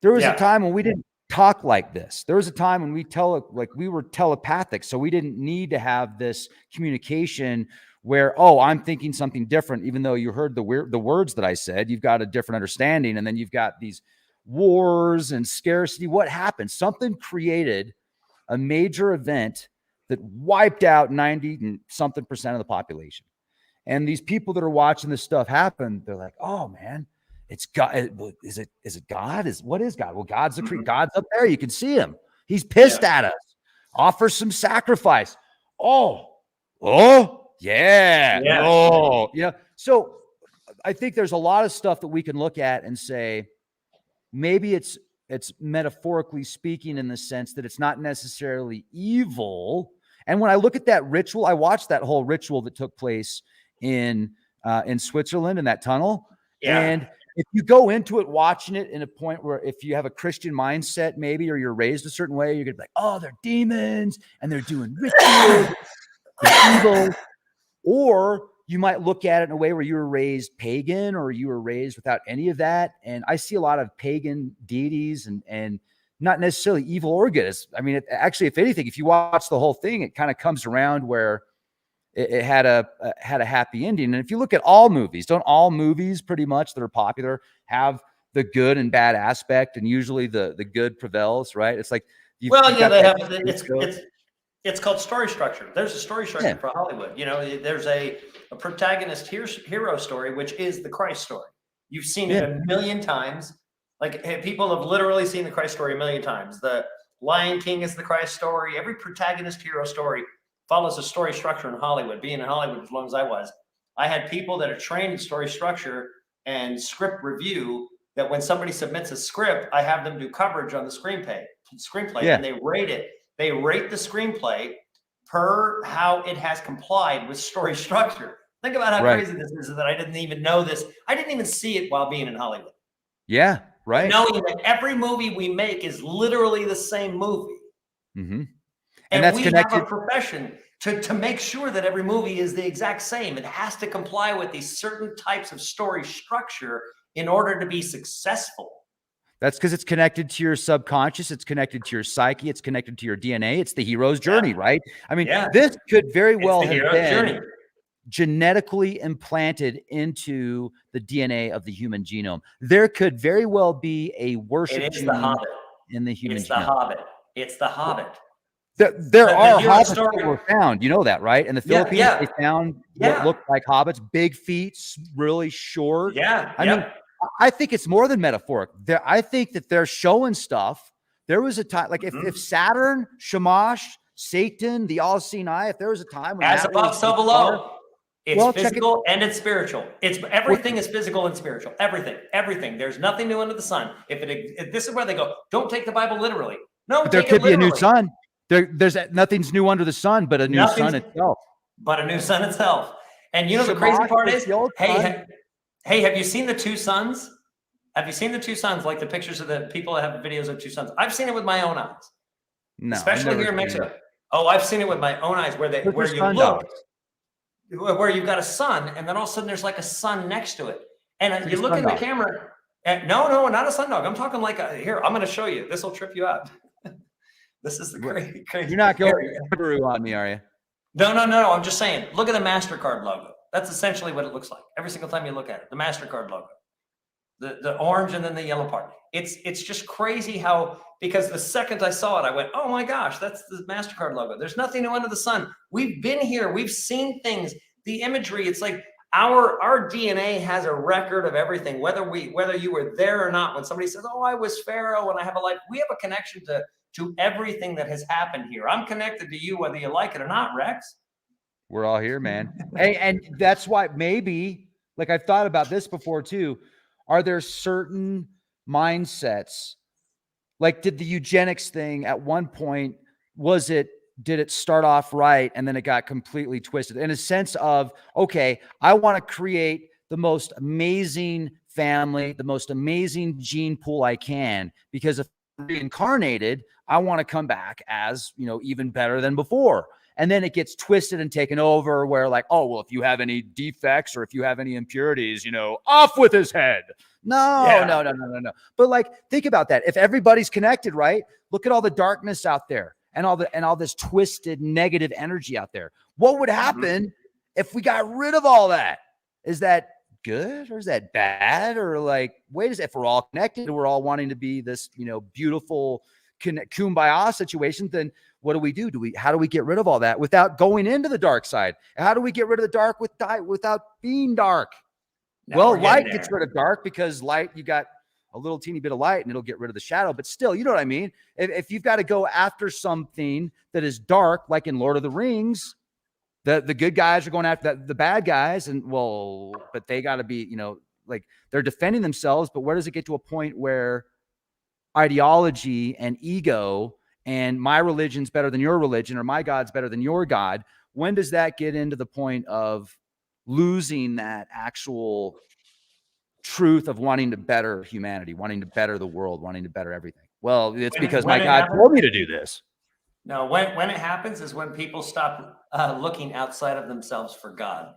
S2: There was a time when we didn't talk like this. There was a time when we were telepathic, so we didn't need to have this communication where, oh, I'm thinking something different, even though you heard the words that I said. You've got a different understanding, and then you've got these wars and scarcity. What happened? Something created a major event that wiped out 90-something% of the population. And these people that are watching this stuff happen, they're like, oh man, it's God. Is it God? What is God? Well, God's the creator. God's up there. You can see him. He's pissed at us. Offer some sacrifice. Oh, yeah. Oh, yeah. So I think there's a lot of stuff that we can look at and say, maybe it's metaphorically speaking in the sense that it's not necessarily evil. And when I look at that ritual, I watched that whole ritual that took place in Switzerland in that tunnel. Yeah. And if you go into it watching it in a point where if you have a Christian mindset, maybe, or you're raised a certain way, you're gonna be like, oh, they're demons and they're doing rituals, they're evil. Or you might look at it in a way where you were raised pagan or you were raised without any of that. And I see a lot of pagan deities and not necessarily evil or good. I mean, actually, if anything, if you watch the whole thing, it kind of comes around where it had a happy ending. And if you look at all movies, don't all movies pretty much that are popular have the good and bad aspect, and usually the good prevails, right? It's like
S1: they have it's called story structure. There's a story structure for Hollywood. You know, there's a protagonist hero story, which is the Christ story. You've seen it a million times. Like people have literally seen the Christ story a million times. The Lion King is the Christ story. Every protagonist hero story follows a story structure in Hollywood. Being in Hollywood as long as I was, I had people that are trained in story structure and script review, that when somebody submits a script, I have them do coverage on the screenplay, and they rate it. They rate the screenplay per how it has complied with story structure. Think about how crazy this is, that I didn't even know this. I didn't even see it while being in Hollywood.
S2: Yeah, right.
S1: Knowing that every movie we make is literally the same movie.
S2: Mm-hmm.
S1: And that's we have a profession to make sure that every movie is the exact same. It has to comply with these certain types of story structure in order to be successful.
S2: That's because it's connected to your subconscious. It's connected to your psyche. It's connected to your DNA. It's the hero's journey, right? I mean, this could very well have been genetically implanted into the DNA of the human genome. There could very well be a worship gene in the human genome.
S1: It's the Hobbit. It's the Hobbit.
S2: There are hobbits that were found. You know that, right? In the Philippines, they found what looked like hobbits, big feet, really short. I mean, I think it's more than metaphoric. I think that they're showing stuff. There was a time, like if Saturn, Shamash, Satan, the all-seeing eye, if there was a time when
S1: as above, so below. It's physical and it's spiritual. It's everything is physical and spiritual. Everything. There's nothing new under the sun. If this is where they go, don't take the Bible literally. No,
S2: but there could be a new sun. There's nothing's new under the sun, but a new sun itself.
S1: But a new sun itself. And you know the crazy part is, hey, have you seen the two suns? Have you seen the two suns? Like the pictures of the people that have videos of two suns. I've seen it with my own eyes.
S2: No,
S1: especially here in Mexico. Oh, I've seen it with my own eyes where you look. Where you've got a sun, and then all of a sudden there's like a sun next to it, and you look in the camera. And no, not a sundog. I'm talking like here. I'm going to show you. This will trip you out. This is the crazy.
S2: You're not going Peru on me, are you?
S1: No. I'm just saying. Look at the MasterCard logo. That's essentially what it looks like every single time you look at it. The MasterCard logo, the orange, and then the yellow part. It's just crazy how, because the second I saw it, I went, oh my gosh, that's the MasterCard logo. There's nothing new under the sun. We've been here. We've seen things. The imagery, it's like our DNA has a record of everything, whether you were there or not. When somebody says, oh, I was Pharaoh and I have a life, we have a connection to everything that has happened here. I'm connected to you, whether you like it or not, Rex.
S2: We're all here, man. and that's why maybe, like I've thought about this before too, are there certain mindsets, like did the eugenics thing at one point, did it start off right and then it got completely twisted in a sense of, okay, I want to create the most amazing family, the most amazing gene pool I can, because if I'm reincarnated, I want to come back as, even better than before. And then it gets twisted and taken over where like, oh, well, if you have any defects or if you have any impurities, off with his head. No. But like, think about that. If everybody's connected, right? Look at all the darkness out there and all this twisted negative energy out there. What would happen if we got rid of all that? Is that good or is that bad? Or like, if we're all connected, we're all wanting to be this, beautiful kumbaya situation, then what do? How do we get rid of all that without going into the dark side? How do we get rid of the dark without being dark? Well, light gets rid of dark, because light, you got a little teeny bit of light and it'll get rid of the shadow, but still, you know what I mean? If you've got to go after something that is dark, like in Lord of the Rings, the good guys are going after the bad guys, but they got to be, like they're defending themselves, but where does it get to a point where ideology and ego and my religion's better than your religion or my God's better than your God? When does that get into the point of losing that actual truth of wanting to better humanity, wanting to better the world, wanting to better everything? Well, it's because my God told me to do this.
S1: No, when it happens is when people stop looking outside of themselves for God.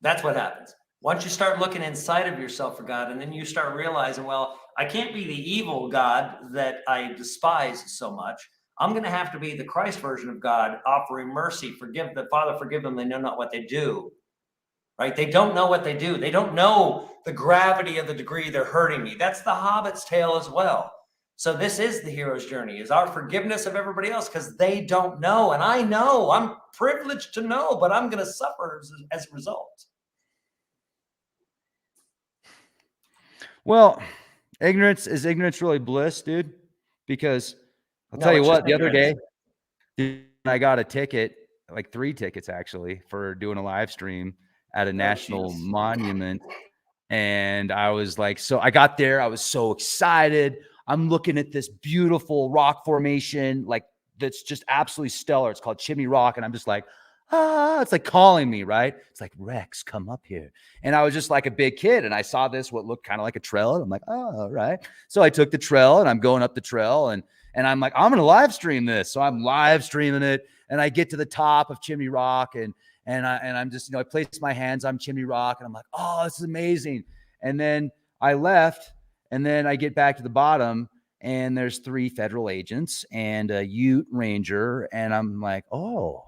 S1: That's what happens. Once you start looking inside of yourself for God, and then you start realizing, well, I can't be the evil God that I despise so much. I'm going to have to be the Christ version of God, offering mercy. Father, forgive them. They know not what they do. Right? They don't know what they do. They don't know the gravity of the degree they're hurting me. That's the Hobbit's tale as well. So this is the hero's journey, is our forgiveness of everybody else, because they don't know. And I know, I'm privileged to know, but I'm going to suffer as a result.
S2: Well, ignorance really bliss, dude? Because I'll tell you
S1: it's
S2: what,
S1: just
S2: the other
S1: ignorance.
S2: day, I got a ticket, like 3 tickets actually, for doing a live stream at a national
S1: jeez.
S2: monument. And I was like, so I got there, I was so excited. I'm looking at this beautiful rock formation, like that's just absolutely stellar. It's called Chimney Rock. And I'm just like, it's like calling me, right? It's like, Rex, come up here. And I was just like a big kid. And I saw this, what looked kind of like a trail. And I'm like, oh, all right. So I took the trail and I'm going up the trail and I'm like, I'm going to live stream this. So I'm live streaming it. And I get to the top of Chimney Rock and I'm just, I place my hands on Chimney Rock and I'm like, oh, this is amazing. And then I left and then I get back to the bottom and there's 3 federal agents and a Ute Ranger. And I'm like, oh,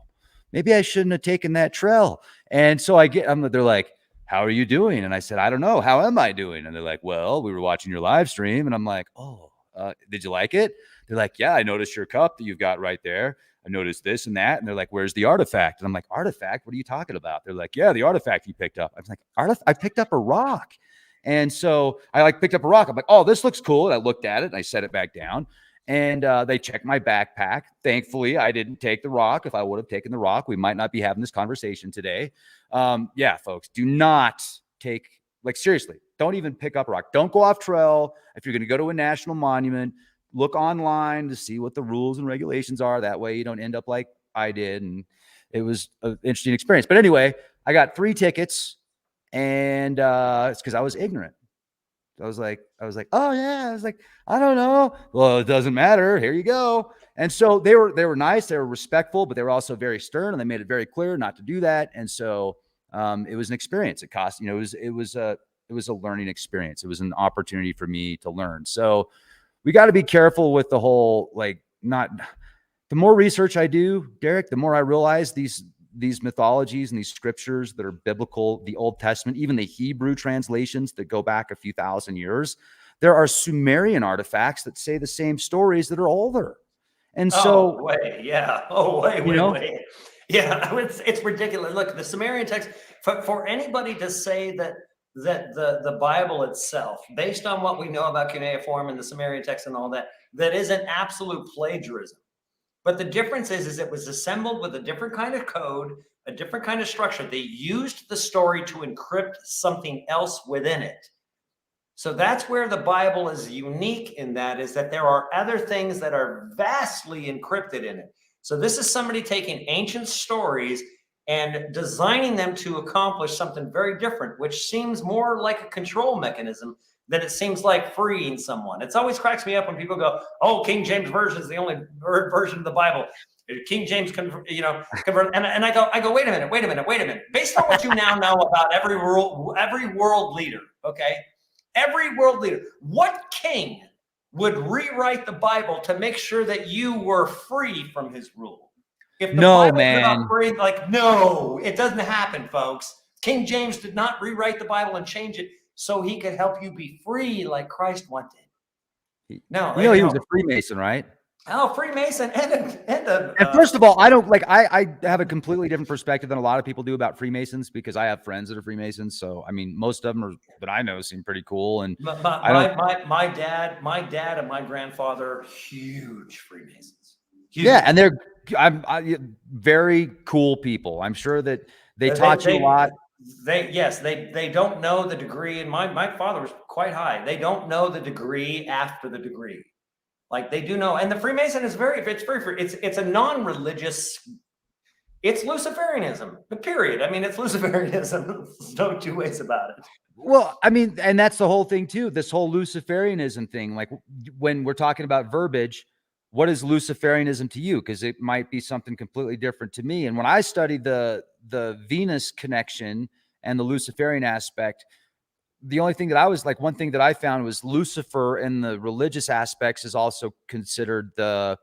S2: maybe I shouldn't have taken that trail. And so they're like, how are you doing? And I said, I don't know. How am I doing? And they're like, well, we were watching your live stream. And I'm like, oh, did you like it? They're like, yeah, I noticed your cup that you've got right there. I noticed this and that. And they're like, where's the artifact? And I'm like, artifact? What are you talking about? They're like, yeah, the artifact you picked up. I was like, I picked up a rock. And so I picked up a rock. I'm like, oh, this looks cool. And I looked at it and I set it back down. And they checked my backpack. Thankfully, I didn't take the rock. If I would have taken the rock, we might not be having this conversation today. Yeah, folks, do not take, seriously, don't even pick up a rock. Don't go off trail. If you're going to go to a national monument, look online to see what the rules and regulations are. That way you don't end up like I did. And it was an interesting experience. But anyway, I got 3 tickets and it's because I was ignorant. I was like, oh yeah. I was like, I don't know. Well, it doesn't matter. Here you go. And so they were nice. They were respectful, but they were also very stern and they made it very clear not to do that. And so it was an experience. It cost, it was a learning experience. It was an opportunity for me to learn. So we got to be careful with the whole, the more research I do, Derek, the more I realize these mythologies and these scriptures that are biblical, the Old Testament, even the Hebrew translations that go back a few thousand years, there are Sumerian artifacts that say the same stories that are older. And so,
S1: wait. Yeah. Oh, wait. Yeah. It's ridiculous. Look, the Sumerian text, for anybody to say that the Bible itself, based on what we know about cuneiform and the Sumerian text and all that, that is an absolute plagiarism. But the difference is it was assembled with a different kind of code, a different kind of structure. They used the story to encrypt something else within it. So that's where the Bible is unique in that, is that there are other things that are vastly encrypted in it. So this is somebody taking ancient stories and designing them to accomplish something very different, which seems more like a control mechanism than it seems like freeing someone. It's always cracks me up when people go, oh, King James Version is the only version of the Bible. King James, convert. And I go, wait a minute. Based on what you now know about every world leader, okay? Every world leader, what king would rewrite the Bible to make sure that you were free from his rule? If the Bible's not free, no, it doesn't happen, folks. King James did not rewrite the Bible and change it so he could help you be free like Christ wanted. No,
S2: he was a Freemason, right?
S1: Oh, Freemason and
S2: first of all, I don't I have a completely different perspective than a lot of people do about Freemasons, because I have friends that are Freemasons. So I mean, most of them that I know seem pretty cool. And
S1: my dad and my grandfather, huge Freemasons. Huge.
S2: Yeah, and they're very cool people. I'm sure that they taught you a lot.
S1: They don't know the degree, and my father was quite high. They don't know the degree after the degree. Like they do know, and the Freemason is it's a non-religious, it's Luciferianism, period. I mean, it's Luciferianism. There's no 2 ways about it.
S2: Well, I mean, and that's the whole thing too, this whole Luciferianism thing. Like when we're talking about verbiage, what is Luciferianism to you? Because it might be something completely different to me. And when I studied the Venus connection and the Luciferian aspect, the only thing that I was like, one thing that I found was Lucifer in the religious aspects is also considered the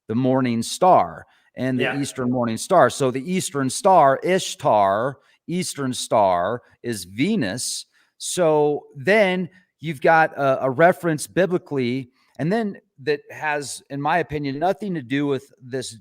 S2: morning star and the Eastern morning star. So the Eastern star, Ishtar, Eastern star is Venus. So then you've got a reference biblically, and then that has, in my opinion, nothing to do with this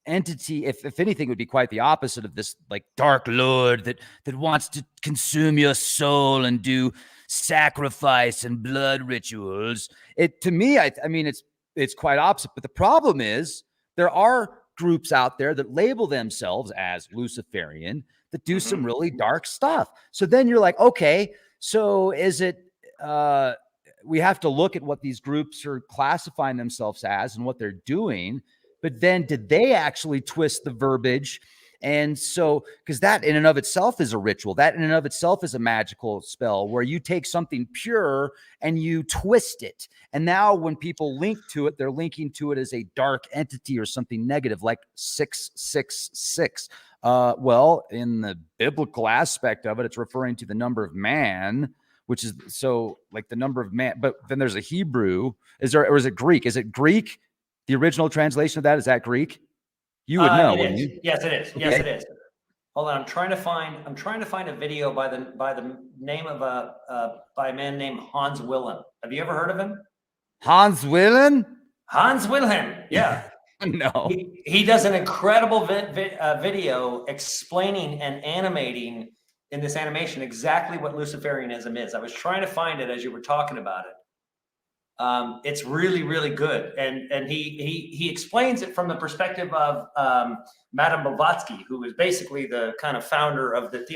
S2: entity. If anything, it would be quite the opposite of this, like dark lord that wants to consume your soul and do sacrifice and blood rituals. It to me, I mean, it's quite opposite. But the problem is there are groups out there that label themselves as Luciferian that do some really dark stuff. So then you're like, okay, so is it we have to look at what these groups are classifying themselves as and what they're doing. But then did they actually twist the verbiage? And so, because that in and of itself is a ritual, that in and of itself is a magical spell where you take something pure and you twist it. And now when people link to it, they're linking to it as a dark entity or something negative, like 666. Well, in the biblical aspect of it, it's referring to the number of man, which is so like the number of man. But then there's a Hebrew. Is there, or is it Greek? Is it Greek? The original translation of that, is that Greek? You would know, wouldn't you?
S1: Yes, it is.
S2: Okay.
S1: Yes, it is. Hold on, I'm trying to find a video by the name of by a man named Hans Wilhelm. Have you ever heard of him?
S2: Hans Wilhelm?
S1: Hans Wilhelm. Yeah.
S2: No.
S1: He does an incredible video explaining and animating in this animation exactly what Luciferianism is. I was trying to find it as you were talking about it. It's really, really good. And he explains it from the perspective of Madame Blavatsky, who is basically the kind of founder of the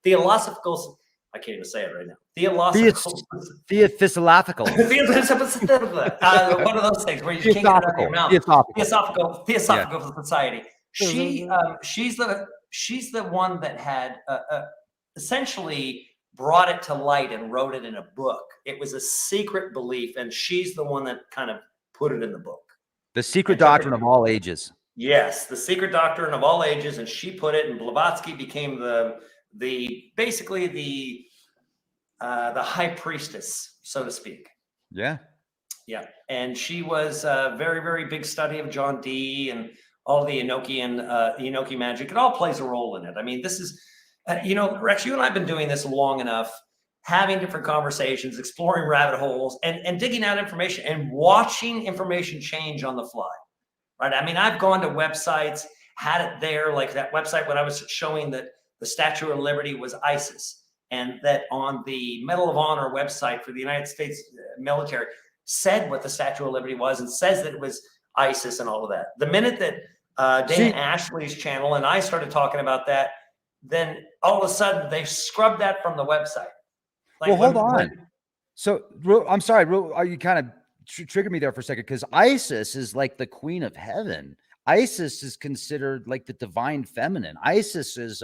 S1: theosophical, I can't even say it right now.
S2: Theosophical.
S1: One of those things where you can't get it out of your mouth. Theosophical society. She's the one that had essentially brought it to light and wrote it in a book. It was a secret belief, and she's the one that kind of put it in the book.
S2: The secret doctrine of all ages.
S1: Yes, the secret doctrine of all ages, and she put it, and Blavatsky became basically the high priestess, so to speak.
S2: Yeah.
S1: Yeah, and she was a very, very big study of John Dee and all the Enochi magic. It all plays a role in it. I mean, this is. Rex, you and I have been doing this long enough, having different conversations, exploring rabbit holes, and digging out information and watching information change on the fly, right? I mean, I've gone to websites, had it there, like that website when I was showing that the Statue of Liberty was ISIS, and that on the Medal of Honor website for the United States military said what the Statue of Liberty was and says that it was ISIS and all of that. The minute that Dana Ashley's channel and I started talking about that, then all of a sudden they scrubbed that from the website. Like,
S2: well, hold on. So I'm sorry, you kind of triggered me there for a second, because ISIS is like the queen of heaven. ISIS is considered like the divine feminine. ISIS is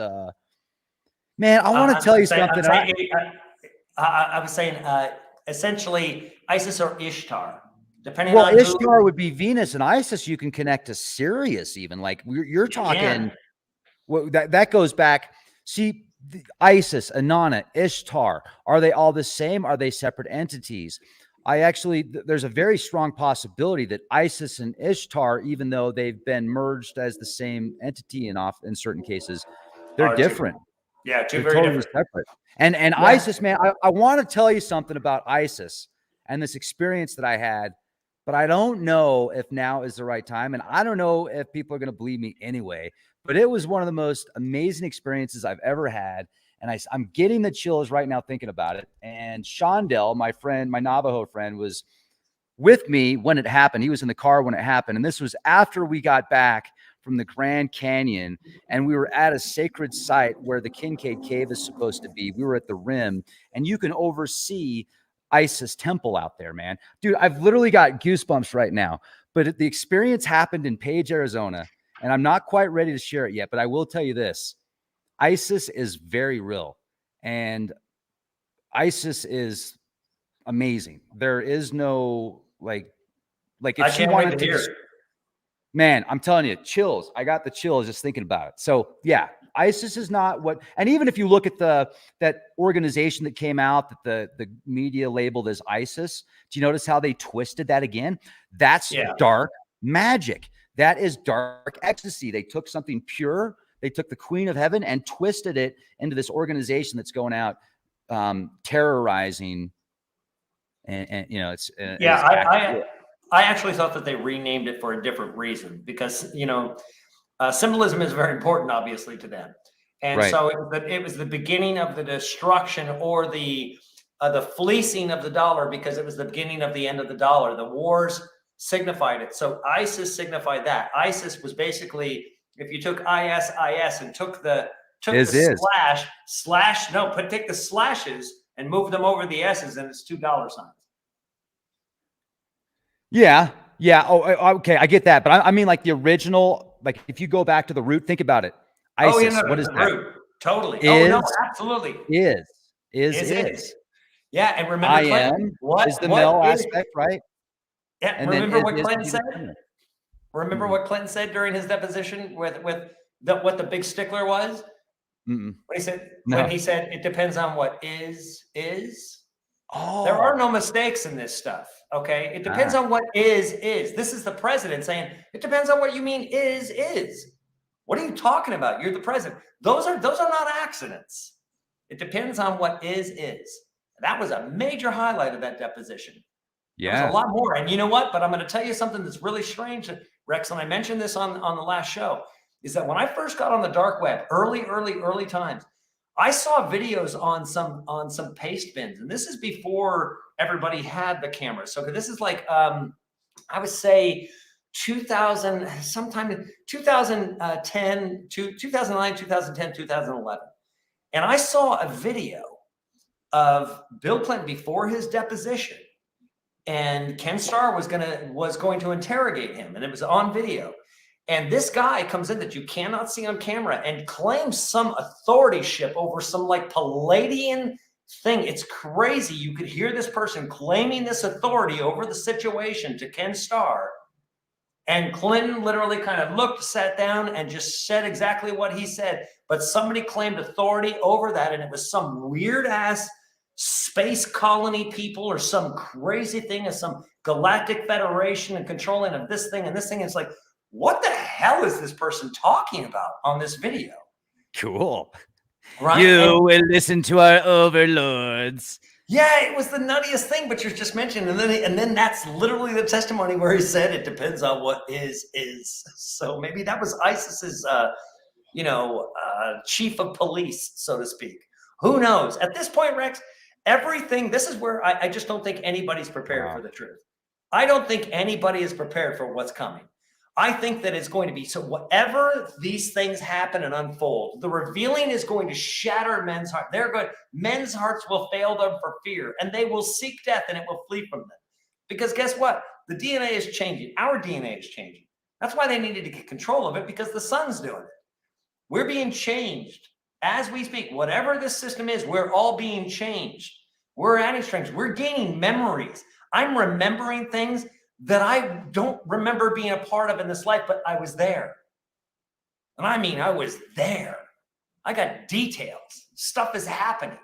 S2: man, I want to tell you something.
S1: I was saying essentially ISIS or Ishtar, depending
S2: on
S1: Ishtar
S2: would be Venus, and ISIS you can connect to Sirius even. Like you're talking. Yeah. Well, that goes back. See, ISIS, Inanna, Ishtar, are they all the same? Are they separate entities? There's a very strong possibility that ISIS and Ishtar, even though they've been merged as the same entity in certain cases, they're different.
S1: They're
S2: very
S1: totally
S2: different. Separate. And yeah. ISIS, man, I want to tell you something about ISIS and this experience that I had, but I don't know if now is the right time. And I don't know if people are going to believe me anyway. But it was one of the most amazing experiences I've ever had. And I'm getting the chills right now thinking about it. And Shondell, my friend, my Navajo friend, was with me when it happened. He was in the car when it happened. And this was after we got back from the Grand Canyon. And we were at a sacred site where the Kincaid Cave is supposed to be. We were at the rim. And you can oversee Isis temple out there, man. Dude, I've literally got goosebumps right now. But the experience happened in Page, Arizona. And I'm not quite ready to share it yet, but I will tell you this. ISIS is very real. And ISIS is amazing. There is no like if she wanted to man, I'm telling you, chills. I got the chills just thinking about it. So yeah, ISIS is not what, and even if you look at that organization that came out that the media labeled as ISIS, do you notice how they twisted that again? That's dark magic. That is dark ecstasy. They took something pure. They took the Queen of Heaven and twisted it into this organization that's going out terrorizing. And it's
S1: I actually thought that they renamed it for a different reason because symbolism is very important, obviously, to them. And
S2: Right.
S1: so it was the beginning of the destruction or the fleecing of the dollar, because it was the beginning of the end of the dollar. The wars signified it. So ISIS signified that. ISIS was basically, if you took ISIS and took the take the slashes and move them over the S's, and it's $2 signs.
S2: Yeah. Yeah. Oh, okay. I get that. But I mean, like the original, like if you go back to the root, think about it. ISIS, what is
S1: the
S2: that?
S1: root. Totally.
S2: Is,
S1: absolutely.
S2: Is.
S1: Yeah. And remember,
S2: I
S1: Clinton,
S2: am
S1: what
S2: is the
S1: what
S2: male
S1: is-
S2: aspect, right?
S1: Yeah.
S2: And
S1: remember
S2: then
S1: what
S2: is
S1: Clinton
S2: to be
S1: said?
S2: the feminine.
S1: Remember what Clinton said during his deposition with what the big stickler was?
S2: Mm-mm.
S1: When he said it depends on what is.
S2: Oh,
S1: There are no mistakes in this stuff. Okay. It depends on what is. This is the president saying it depends on what you mean is. What are you talking about? You're the president. Those are not accidents. It depends on what is. That was a major highlight of that deposition.
S2: yeah.
S1: There's a lot more. And you know what? But I'm going to tell you something that's really strange, Rex, and I mentioned this on the last show, is that when I first got on the dark web, early times, I saw videos on some paste bins. And this is before everybody had the camera. So this is like, I would say 2000, sometime 2010 to 2009, 2010, 2011. And I saw a video of Bill Clinton before his deposition, and Ken Starr was going to interrogate him, and it was on video. And this guy comes in that you cannot see on camera and claims some authorship over some like Palladian thing. It's crazy. You could hear this person claiming this authority over the situation to Ken Starr. And Clinton literally kind of looked, sat down, and just said exactly what he said. But somebody claimed authority over that, and it was some weird ass space colony people or some crazy thing of some galactic federation and controlling of this thing and this thing. It's like, what the hell is this person talking about on this video?
S2: Cool.
S1: Right?
S2: You will listen to our overlords.
S1: Yeah, it was the nuttiest thing, but you're just mentioning, and then that's literally the testimony where he said it depends on what is. So maybe that was ISIS's, chief of police, so to speak. Who knows? At this point, Rex, everything. This is where I just don't think anybody's prepared for the truth. I don't think anybody is prepared for what's coming. I think that it's going to be, so whatever these things happen and unfold, the revealing is going to shatter men's hearts. Men's hearts will fail them for fear, and they will seek death, and it will flee from them. Because guess what? The DNA is changing. Our DNA is changing. That's why they needed to get control of it, because the sun's doing it. We're being changed as we speak. Whatever this system is, we're all being changed. We're adding strengths. We're gaining memories. I'm remembering things that I don't remember being a part of in this life, but I was there. And I mean, I was there. I got details. Stuff is happening.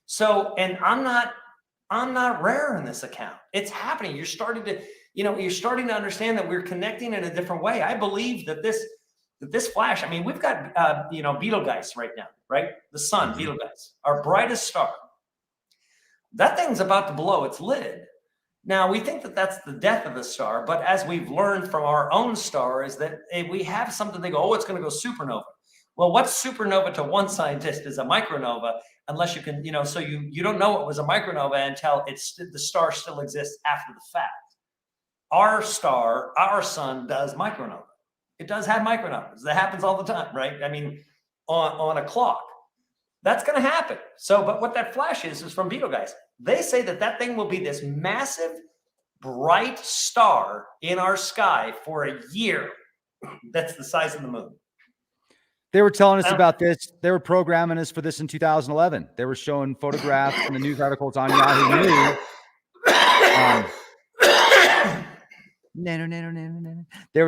S1: So, and I'm not rare in this account. It's happening. You're starting to understand that we're connecting in a different way. I believe that this flash, I mean, we've got, Betelgeuse right now, right? The sun, Betelgeuse, our brightest star. That thing's about to blow its lid. Now, we think that that's the death of the star, but as we've learned from our own star is that we have something, they go, oh, it's going to go supernova. Well, what's supernova to one scientist is a micronova, unless you can, so you don't know it was a micronova until the star still exists after the fact. Our star, our sun does micronova. It does have micronovas. That happens all the time, right? I mean, on a clock. That's going to happen. So, but what that flash is from Betelgeuse. They say that thing will be this massive, bright star in our sky for a year. That's the size of the moon.
S2: They were telling us about this. They were programming us for this in 2011. They were showing photographs in the news articles on Yahoo News. They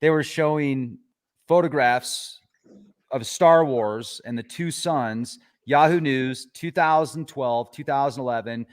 S2: were showing photographs of Star Wars and the two suns. Yahoo News, 2012, 2011.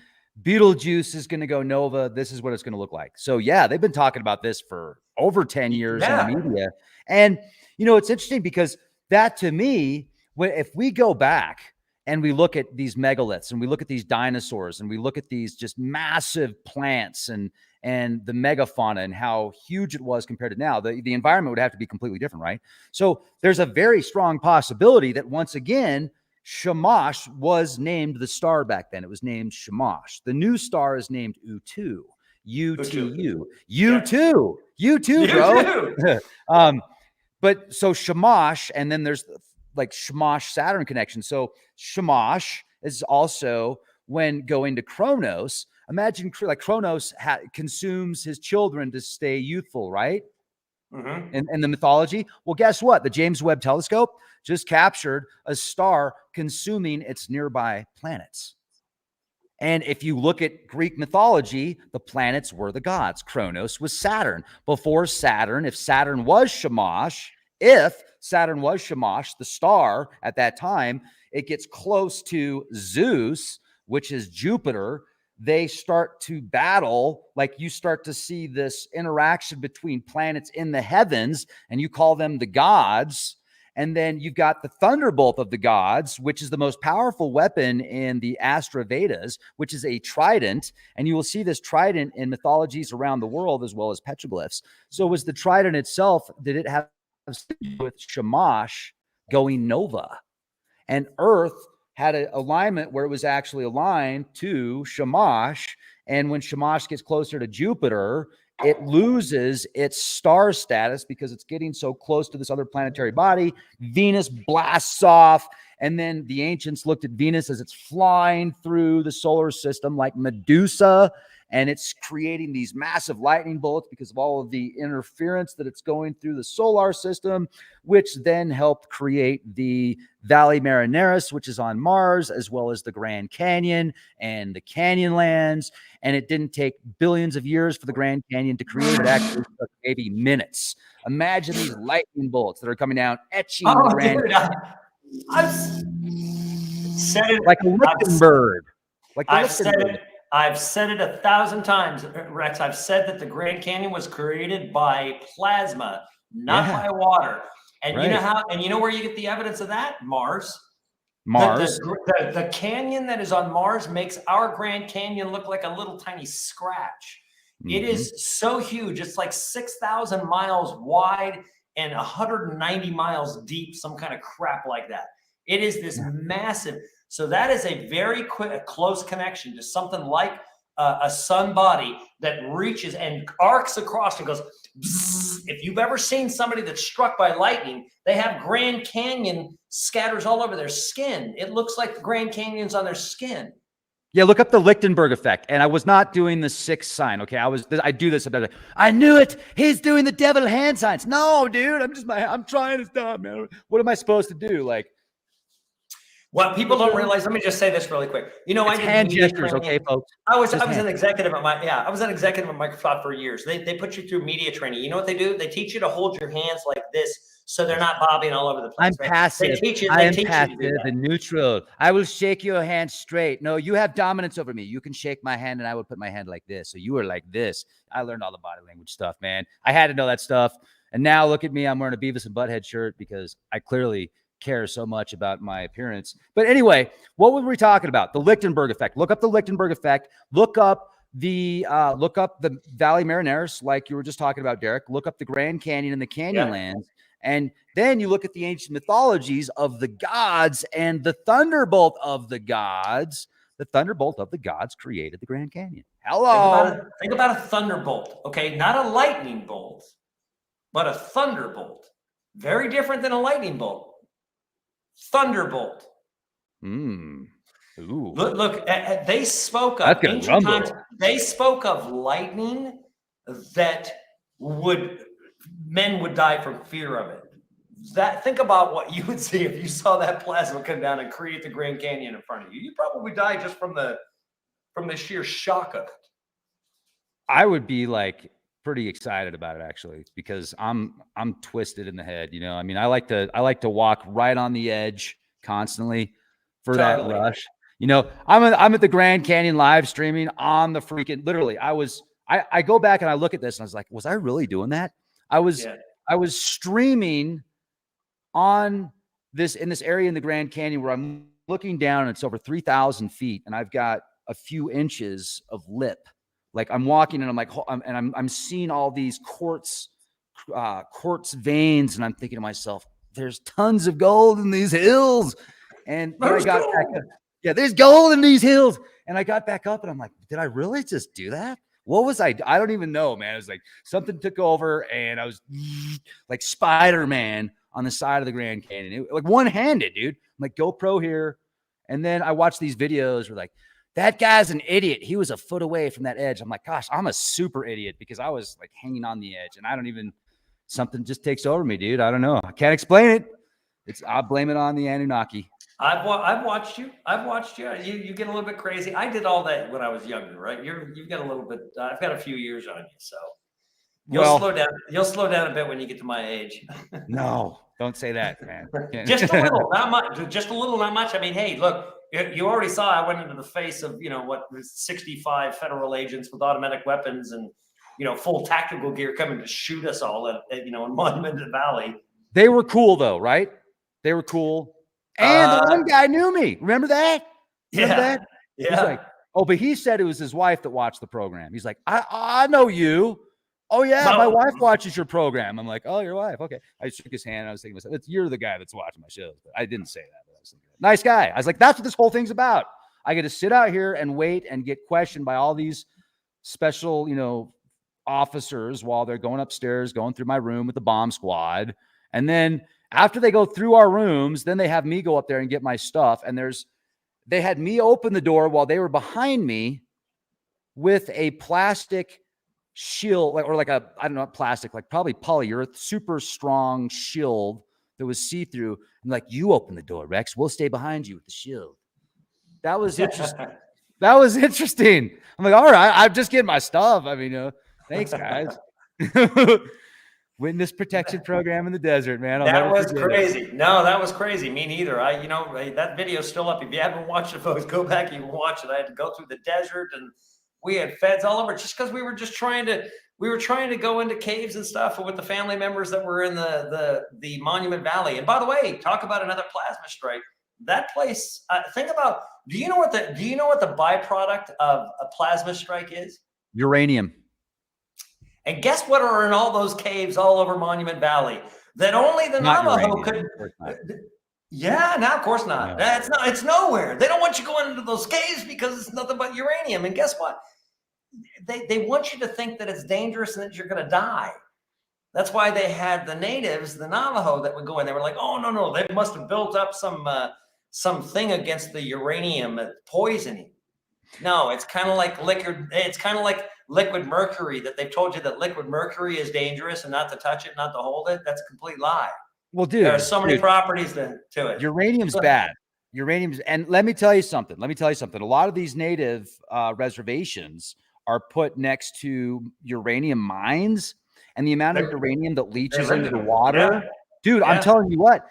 S2: Betelgeuse is going to go nova. This is what it's going to look like. So yeah, they've been talking about this for over 10 years in the media. And it's interesting because that, to me, if we go back and we look at these megaliths and we look at these dinosaurs and we look at these just massive plants and the megafauna and how huge it was compared to now, the environment would have to be completely different, right? So there's a very strong possibility that once again, Shamash was named the star back then. It was named Shamash. The new star is named Utu. U-T-U. U2. U2, bro. But so Shamash, and then there's like Shamash Saturn connection. So Shamash is also when going to Kronos. Imagine like Kronos consumes his children to stay youthful, right? In the mythology. Well, guess what? The James Webb Telescope just captured a star consuming its nearby planets. And if you look at Greek mythology, the planets were the gods. Kronos was Saturn. Before Saturn, if Saturn was Shamash, the star at that time, it gets close to Zeus, which is Jupiter. They start to battle, like you start to see this interaction between planets in the heavens, and you call them the gods. And then you've got the thunderbolt of the gods, which is the most powerful weapon in the Astra Vedas, which is a trident. And you will see this trident in mythologies around the world, as well as petroglyphs. So was the trident itself, did it have to do with Shamash going nova? And Earth had an alignment where it was actually aligned to Shamash. And when Shamash gets closer to Jupiter, it loses its star status because it's getting so close to this other planetary body. Venus blasts off. And then the ancients looked at Venus as it's flying through the solar system like Medusa. And it's creating these massive lightning bolts because of all of the interference that it's going through the solar system, which then helped create the Valley Marineris, which is on Mars, as well as the Grand Canyon and the Canyonlands. And it didn't take billions of years for the Grand Canyon to create. It actually took maybe minutes. Imagine these lightning bolts that are coming down, etching the Grand Canyon.
S1: I've said it
S2: like a Lichtenberg.
S1: I've said it 1,000 times, Rex. I've said that the Grand Canyon was created by plasma, not by water. And you know how? And you know where you get the evidence of that? Mars. The canyon that is on Mars makes our Grand Canyon look like a little tiny scratch. It is so huge. It's like 6,000 miles wide and 190 miles deep, some kind of crap like that. It is this massive. So that is a very close connection to something like a sun body that reaches and arcs across and goes. Bzzz. If you've ever seen somebody that's struck by lightning, they have Grand Canyon scatters all over their skin. It looks like the Grand Canyon's on their skin.
S2: Yeah, look up the Lichtenberg effect. And I was not doing the sixth sign. Okay, I do this. I knew it. He's doing the devil hand signs. No, dude, I'm trying to stop, man. What am I supposed to do? Like,
S1: what people don't realize, let me just say this really quick. You know, I did
S2: hand gestures, okay, folks.
S1: I was an executive at Microsoft for years. They put you through media training. You know what they do? They teach you to hold your hands like this so they're not bobbing all over the place.
S2: I'm passive. I am passive and neutral. I will shake your hand straight. No, you have dominance over me. You can shake my hand and I will put my hand like this. So you are like this. I learned all the body language stuff, man. I had to know that stuff. And now look at me. I'm wearing a Beavis and Butthead shirt because I clearly care so much about my appearance. But anyway, what were we talking about? The Lichtenberg effect. Look up the Lichtenberg effect. Look up the Valley Marineris, like you were just talking about, Derek. Look up the Grand Canyon and the Canyonlands. And then you look at the ancient mythologies of the gods and the thunderbolt of the gods. The thunderbolt of the gods created the Grand Canyon. Hello.
S1: Think about a thunderbolt. Okay, not a lightning bolt, but a thunderbolt. Very different than a lightning bolt. Thunderbolt.
S2: Ooh.
S1: Look, they spoke of ancient times. They spoke of lightning that men would die from fear of it. Think about what you would see if you saw that plasma come down and create the Grand Canyon in front of you. You'd probably die just from the sheer shock of it.
S2: I would be like pretty excited about it actually, because I'm twisted in the head. You know, I mean, I like to walk right on the edge constantly for that rush. You know, I'm at the Grand Canyon live streaming on the freaking, literally, I go back and I look at this and I was like, was I really doing that? I was streaming on in this area in the Grand Canyon where I'm looking down and it's over 3,000 feet. And I've got a few inches of lip. Like I'm walking and I'm like, I'm seeing all these quartz veins. And I'm thinking to myself, there's tons of gold in these hills. And then I got back up. Yeah, there's gold in these hills. And I got back up and I'm like, did I really just do that? What was I don't even know, man. It was like something took over and I was like Spider-Man on the side of the Grand Canyon. Like one-handed, dude. I'm like GoPro here. And then I watched these videos where like, that guy's an idiot. He was a foot away from that edge. I'm like, gosh, I'm a super idiot because I was like hanging on the edge and something just takes over me, dude. I don't know. I can't explain it. I'll blame it on the Anunnaki.
S1: I've watched you. You get a little bit crazy. I did all that when I was younger, right? You've got a little bit. I've got a few years on you, so you'll slow down. You'll slow down a bit when you get to my age.
S2: No, don't say that, man.
S1: Just a little, not much. Just a little, not much. I mean, hey, look, you already saw I went into the face of 65 federal agents with automatic weapons and full tactical gear coming to shoot us all at in Monument Valley.
S2: They were cool though, right? They were cool. And the one guy knew me. Remember that? Remember that?
S1: Yeah.
S2: He's like, oh, but he said it was his wife that watched the program. He's like, I know you. Oh, yeah, my wife watches your program. I'm like, oh, your wife. Okay. I shook his hand. I was thinking to myself, you're the guy that's watching my shows. But I didn't say that. But I was thinking, nice guy. I was like, that's what this whole thing's about. I get to sit out here and wait and get questioned by all these special, officers while they're going upstairs, going through my room with the bomb squad. And then after they go through our rooms, then they have me go up there and get my stuff. And they had me open the door while they were behind me with a plastic shield, plastic, like probably polyurethane, super strong shield that was see-through. I'm like, you open the door, Rex. We'll stay behind you with the shield. That was interesting. That was interesting. I'm like, all right, I'm just getting my stuff. I mean, thanks, guys. Witness protection program in the desert, man.
S1: That was crazy. No, that was crazy. Me neither. That video's still up. If you haven't watched it, folks, go back and watch it. I had to go through the desert and we had feds all over just because we were trying to go into caves and stuff with the family members that were in the Monument Valley. And by the way, talk about another plasma strike. That place, do you know what the byproduct of a plasma strike is?
S2: Uranium.
S1: And guess what are in all those caves all over Monument Valley that only the Navajo could. Yeah, now of course not. No. It's nowhere. They don't want you going into those caves because it's nothing but uranium. And guess what? They want you to think that it's dangerous and that you're going to die. That's why they had the natives, the Navajo, that would go in. They were like, oh no, they must have built up something against the uranium poisoning. No, it's kind of like liquid. It's kind of like liquid mercury that they've told you that liquid mercury is dangerous and not to touch it, not to hold it. That's a complete lie.
S2: Well, dude,
S1: there are so many properties to it.
S2: Uranium's bad. And let me tell you something. A lot of these native reservations are put next to uranium mines, and the amount of uranium that leaches into the water. Yeah. Dude, I'm telling you what,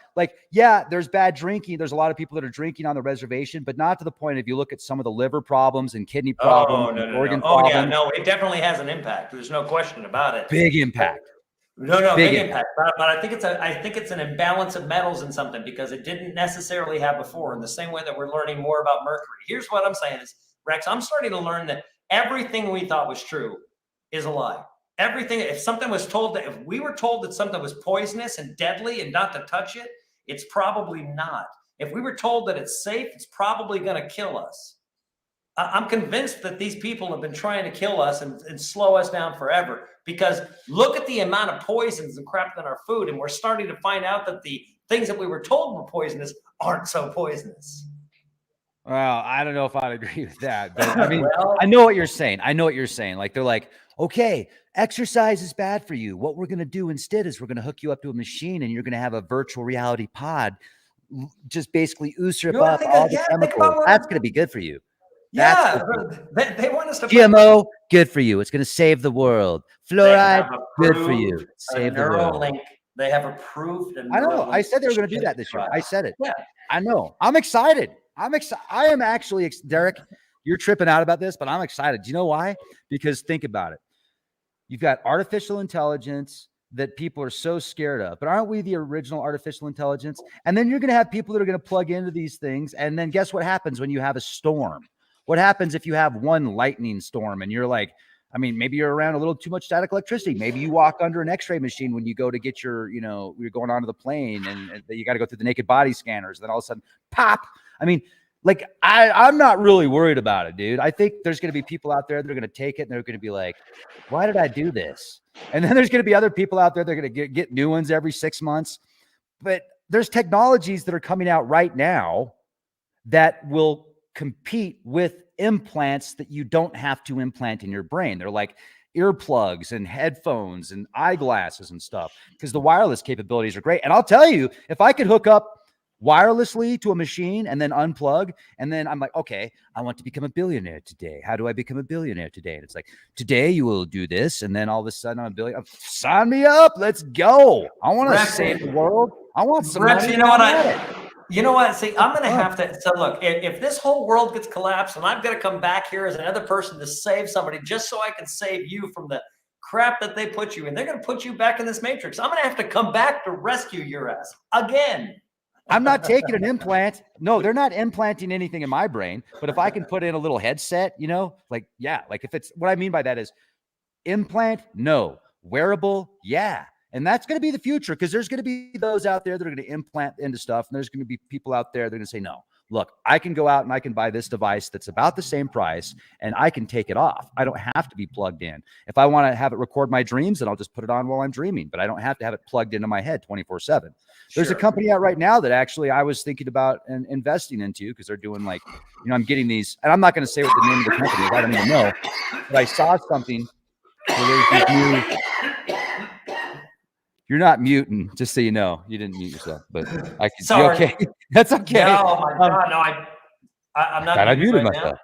S2: there's bad drinking. There's a lot of people that are drinking on the reservation, but not to the point if you look at some of the liver problems and kidney problems, organ problems.
S1: Oh, yeah, no, it definitely has an impact. There's no question about it.
S2: Big impact.
S1: No, big impact. But I think it's an imbalance of metals in something because it didn't necessarily have before. In the same way that we're learning more about mercury. Here's what I'm saying is, Rex, I'm starting to learn that everything we thought was true is a lie. Everything, if we were told that something was poisonous and deadly and not to touch it, it's probably not. If we were told that it's safe, it's probably going to kill us. I'm convinced that these people have been trying to kill us and slow us down forever because look at the amount of poisons and crap in our food. And we're starting to find out that the things that we were told were poisonous aren't so poisonous.
S2: Well, I don't know if I'd agree with that, but I mean, I know what you're saying. Like, they're like, okay, exercise is bad for you. What we're going to do instead is we're going to hook you up to a machine and you're going to have a virtual reality pod, just basically usurp up all the chemicals. That's going to be good for you.
S1: Yeah, they want us to
S2: GMO, good for you. It's going to save the world. Fluoride, good for you. Save the world.
S1: They have approved.
S2: I know. I said they were going to do that this year. I said it. Yeah. I know. I'm excited. I am actually, Derek, you're tripping out about this, but I'm excited. Do you know why? Because think about it. You've got artificial intelligence. that people are so scared of. But aren't we the original artificial intelligence? And then you're going to have people that are going to plug into these things. And then guess what happens when you have a storm? What happens if you have one lightning storm and you're like, I mean, maybe you're around a little too much static electricity. Maybe you walk under an x-ray machine when you go to get your, you're going onto the plane and you got to go through the naked body scanners. And then all of a sudden, pop. I mean, like, I'm not really worried about it, dude. I think there's going to be people out there that are going to take it and they're going to be like, why did I do this? And then there's going to be other people out there that are going to get new ones every 6 months. But there's technologies that are coming out right now that will compete with implants that you don't have to implant in your brain. They're like earplugs and headphones and eyeglasses and stuff, because the wireless capabilities are great. And I'll tell you, if I could hook up wirelessly to a machine and then unplug, and then I'm like, okay, I want to become a billionaire today. How do I become a billionaire today? And it's like, today you will do this, and then all of a sudden I'm a billionaire. Sign me up. Let's go. I want to save the world. I want some
S1: Rex,
S2: money.
S1: You know what? See, I'm going to have to. So look, if this whole world gets collapsed and I've got to come back here as another person to save somebody just so I can save you from the crap that they put you in, they're going to put you back in this matrix. I'm going to have to come back to rescue your ass again.
S2: I'm not taking an implant. No, they're not implanting anything in my brain. But if I can put in a little headset, like if it's, what I mean by that is implant, no. Wearable, yeah. And that's going to be the future, because there's going to be those out there that are going to implant into stuff. And there's going to be people out there that are going to say, no, look, I can go out and I can buy this device that's about the same price and I can take it off. I don't have to be plugged in. If I want to have it record my dreams, then I'll just put it on while I'm dreaming, but I don't have to have it plugged into my head 24/7. There's a company out right now that actually I was thinking about investing into, because they're doing like, I'm getting these, and I'm not going to say what the name of the company is. I don't even know, but I saw something where there's these new. You're not muting, just so you know. You didn't mute yourself, but I can.
S1: Sorry.
S2: Okay, that's okay.
S1: No, my God, no, I'm not.
S2: I muted myself.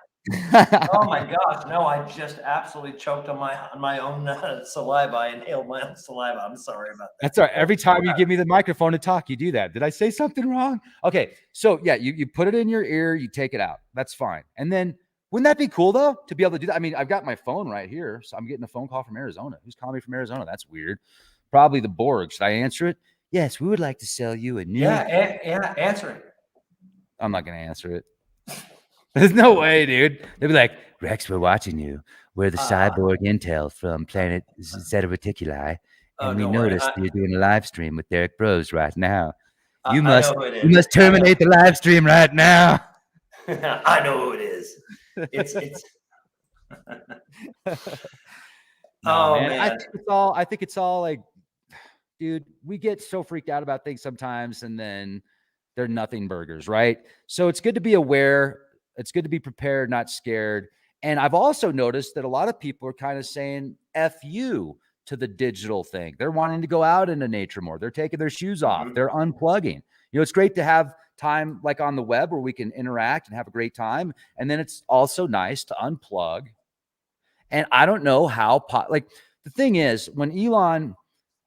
S1: Oh my gosh, no! I just absolutely choked on my own saliva. I inhaled my own saliva. I'm sorry about that.
S2: That's all right. Every time you give me the microphone to talk, you do that. Did I say something wrong? Okay, so yeah, you put it in your ear, you take it out. That's fine. And then, wouldn't that be cool though, to be able to do that? I mean, I've got my phone right here, so I'm getting a phone call from Arizona. Who's calling me from Arizona? That's weird. Probably the Borg. Should I answer it? Yes, we would like to sell you a new.
S1: Yeah, answer it.
S2: I'm not going to answer it. There's no way, dude. They'd be like, Rex, we're watching you. We're the cyborg intel from planet Zeta Reticuli. And we noticed you're doing a live stream with Derek Bros right now. You must terminate the live stream right now.
S1: I know who it is. It's
S2: No, man. I think it's all like, dude, we get so freaked out about things sometimes, and then they're nothing burgers, right? So it's good to be aware. It's good to be prepared, not scared. And I've also noticed that a lot of people are kind of saying F you to the digital thing. They're wanting to go out into nature more. They're taking their shoes off. They're unplugging. It's great to have time like on the web where we can interact and have a great time. And then it's also nice to unplug. And I don't know how, the thing is, when Elon,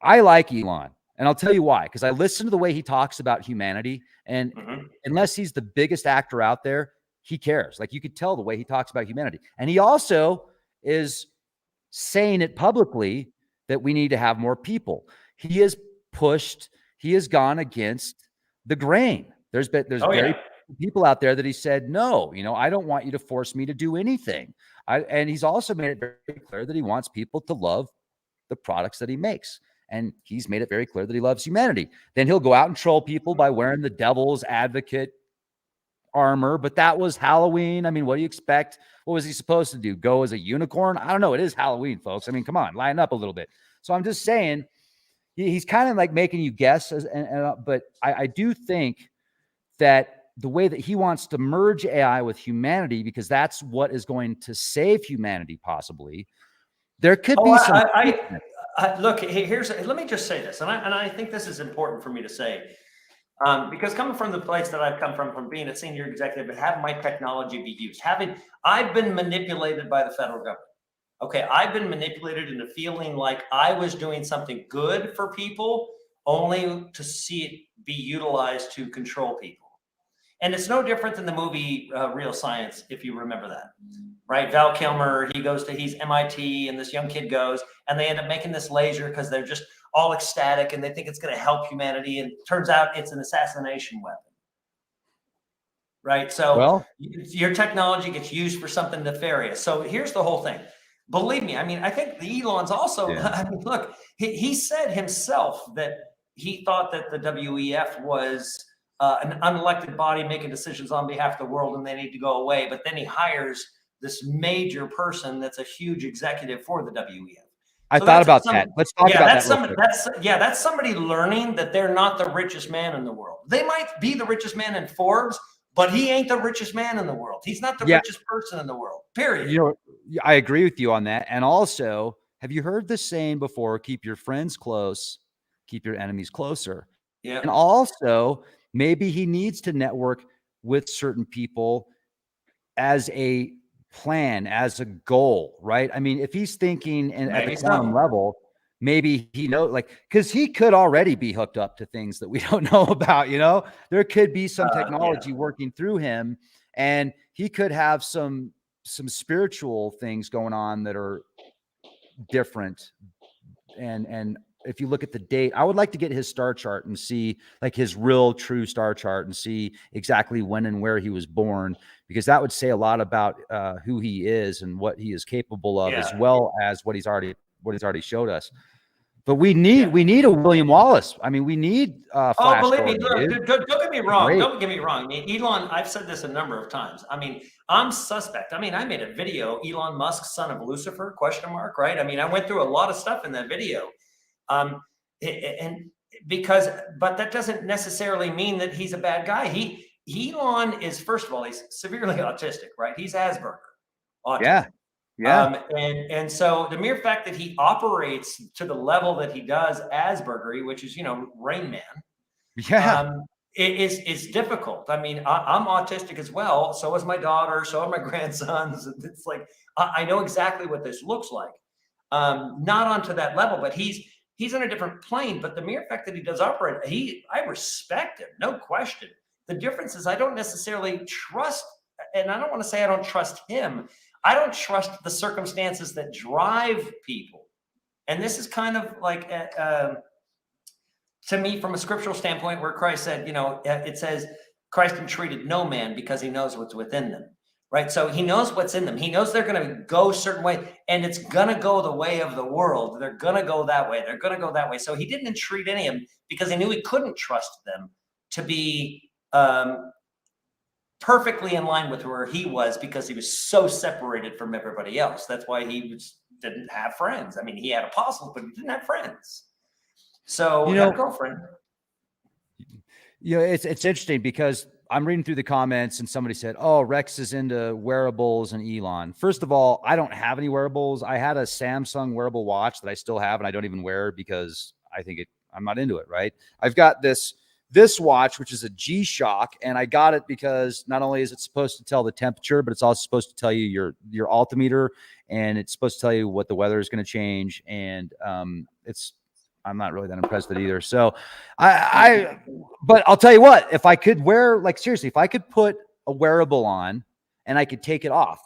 S2: I like Elon, and I'll tell you why, because I listen to the way he talks about humanity, and unless he's the biggest actor out there, he cares. Like, you could tell the way he talks about humanity. And he also is saying it publicly that we need to have more people. He has gone against the grain. There's very people out there that he said, no, I don't want you to force me to do anything. And he's also made it very clear that he wants people to love the products that he makes. And he's made it very clear that he loves humanity. Then he'll go out and troll people by wearing the devil's advocate armor. But that was Halloween. I mean, what do you expect? What was he supposed to do? Go as a unicorn? I don't know. It is Halloween, folks. I mean, come on, line up a little bit. So I'm just saying, he's kind of like making you guess. But I do think that the way that he wants to merge AI with humanity, because that's what is going to save humanity, possibly. There could be some.
S1: Look, let me just say this, and I think this is important for me to say, because coming from the place that I've come from being a senior executive and having my technology be used, I've been manipulated by the federal government. Okay, I've been manipulated into feeling like I was doing something good for people, only to see it be utilized to control people. And it's no different than the movie Real Science, if you remember that, right? Val Kilmer, he's MIT, and this young kid goes, and they end up making this laser because they're just all ecstatic and they think it's going to help humanity. And it turns out it's an assassination weapon. Right. So your technology gets used for something nefarious. So here's the whole thing. Believe me, I mean, I think the Elon's also, I mean, look, he said himself that he thought that the WEF was an unelected body making decisions on behalf of the world and they need to go away. But then he hires this major person that's a huge executive for the WEF.
S2: I thought about that. Let's talk about that.
S1: That's somebody learning that they're not the richest man in the world. They might be the richest man in Forbes, but he ain't the richest man in the world. He's not the richest person in the world, period.
S2: You know, I agree with you on that. And also, have you heard this saying before? Keep your friends close, keep your enemies closer.
S1: Yeah.
S2: And also, maybe he needs to network with certain people as a plan, as a goal, right? I mean, if he's thinking at the quantum level, maybe he knows, like, because he could already be hooked up to things that we don't know about, you know? There could be some technology working through him, and he could have some spiritual things going on that are different. And if you look at the date, I would like to get his star chart and see like his real true star chart and see exactly when and where he was born, because that would say a lot about who he is and what he is capable of, as well as what he's already showed us. But we need a William Wallace. I mean, we need Flash.
S1: Believe me, look, don't get me wrong. Great. Don't get me wrong. I mean, Elon, I've said this a number of times. I mean, I'm suspect. I mean, I made a video, Elon Musk, son of Lucifer, ? Right? I mean, I went through a lot of stuff in that video. But that doesn't necessarily mean that he's a bad guy. Elon is, first of all, he's severely autistic, right? He's Asperger. Autism.
S2: Yeah.
S1: And so the mere fact that he operates to the level that he does, Aspergery, which is, Rain Man, is difficult. I mean, I'm autistic as well. So is my daughter. So are my grandsons. It's like, I know exactly what this looks like. Not onto that level, but he's on a different plane. But the mere fact that he does operate, I respect him, no question. The difference is I don't necessarily trust, and I don't want to say I don't trust him. I don't trust the circumstances that drive people. And this is kind of like, to me, from a scriptural standpoint, where Christ said, it says, Christ entreated no man because he knows what's within them, right? So he knows what's in them. He knows they're going to go a certain way, and it's going to go the way of the world. They're going to go that way. They're going to go that way. So he didn't entreat any of them because he knew he couldn't trust them to be perfectly in line with where he was, because he was so separated from everybody else. That's why he didn't have friends. I mean, he had apostles, but he didn't have friends. So he had a girlfriend.
S2: It's interesting because I'm reading through the comments and somebody said, oh, Rex is into wearables and Elon. First of all, I don't have any wearables. I had a Samsung wearable watch that I still have, and I don't even wear because I'm not into it, right? I've got this watch, which is a G-Shock, and I got it because not only is it supposed to tell the temperature, but it's also supposed to tell you your altimeter, and it's supposed to tell you what the weather is going to change. And I'm not really that impressed with it either. So but I'll tell you what, if I could wear, like, seriously, if I could put a wearable on and I could take it off,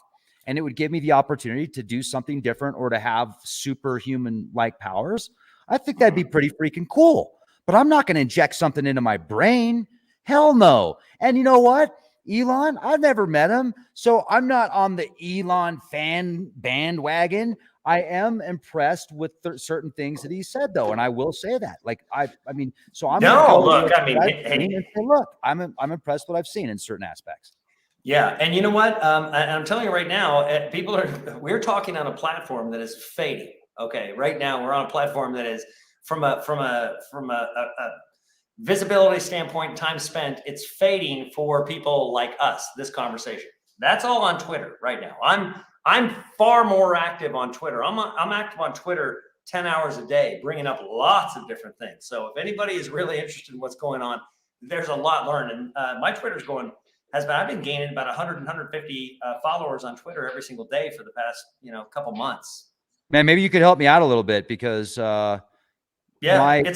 S2: and it would give me the opportunity to do something different or to have superhuman like powers, I think that'd be pretty freaking cool. But I'm not going to inject something into my brain. Hell no. And you know what? Elon, I've never met him, so I'm not on the Elon fan bandwagon. I am impressed with certain things that he said, though, and I will say that. Like, I mean, so I'm I'm impressed with what I've seen in certain aspects.
S1: Yeah, and you know what? I'm telling you right now, we're talking on a platform that is fading. Okay, right now we're on a platform that is from a visibility standpoint, time spent, it's fading for people like us, this conversation. That's all on Twitter right now. I'm far more active on Twitter. I'm active on Twitter 10 hours a day, bringing up lots of different things. So if anybody is really interested in what's going on, there's a lot learned. And my Twitter's I've been gaining about 100 and 150 followers on Twitter every single day for the past, couple months.
S2: Man, maybe you could help me out a little bit, because
S1: it's a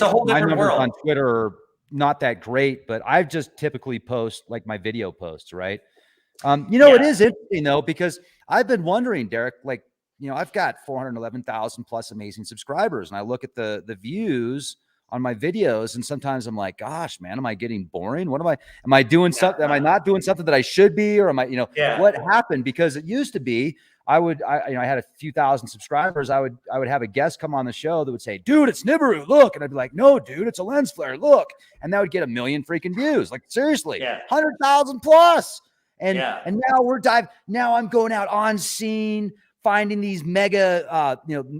S1: whole different world.
S2: On Twitter are not that great, but I just typically post like my video posts, right? It is interesting though, because I've been wondering, Derek, like, you know, I've got 411,000 plus amazing subscribers, and I look at the views on my videos, and sometimes I'm like, gosh, man, am I getting boring? Am I doing something? Am I not doing something that I should be? Or am I, you know, what happened? Because it used to be, I had a few thousand subscribers. I would have a guest come on the show that would say, dude, it's Nibiru, look. And I'd be like, no, dude, it's a lens flare, look. And that would get 1 million freaking views. Like, seriously, 100,000 plus. And now I'm going out on scene, finding these mega,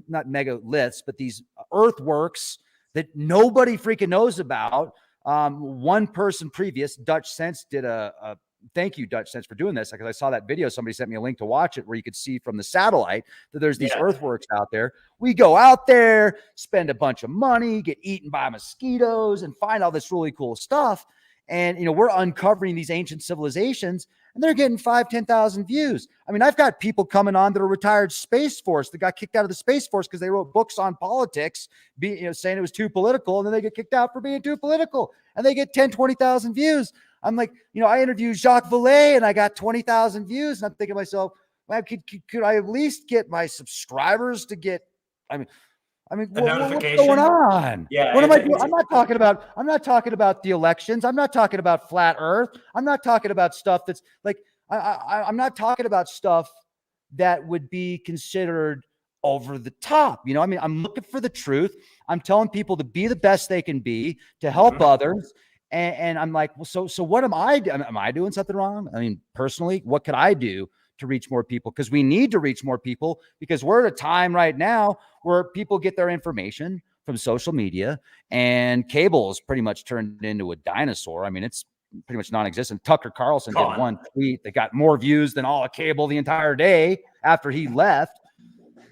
S2: not mega liths, but these earthworks that nobody freaking knows about. One person previous, Dutch Sense, did a thank you, Dutch Sense, for doing this, because I saw that video. Somebody sent me a link to watch it, where you could see from the satellite that there's these earthworks out there. We go out there, spend a bunch of money, get eaten by mosquitoes, and find all this really cool stuff. And, you know, we're uncovering these ancient civilizations, and they're getting 5,000-10,000 views. I mean, I've got people coming on that are retired Space Force that got kicked out of the Space Force because they wrote books on politics, saying it was too political, and then they get kicked out for being too political, and they get 10,000-20,000 views. I'm like, you know, I interviewed Jacques Vallée, and I got 20,000 views, and I'm thinking to myself, well, could I at least get my subscribers to get? I mean, what's going on?
S1: Yeah.
S2: What am I doing? I'm not talking about the elections. I'm not talking about flat Earth. I'm not talking about stuff that's like, I'm not talking about stuff that would be considered over the top. You know, I mean, I'm looking for the truth. I'm telling people to be the best they can be, to help others. And I'm like, well, so what am I doing? Am I doing something wrong? I mean, personally, what could I do to reach more people? Because we need to reach more people, because we're at a time right now where people get their information from social media, and cable is pretty much turned into a dinosaur. I mean, it's pretty much non-existent. Tucker Carlson did one tweet that got more views than all of cable the entire day after he left.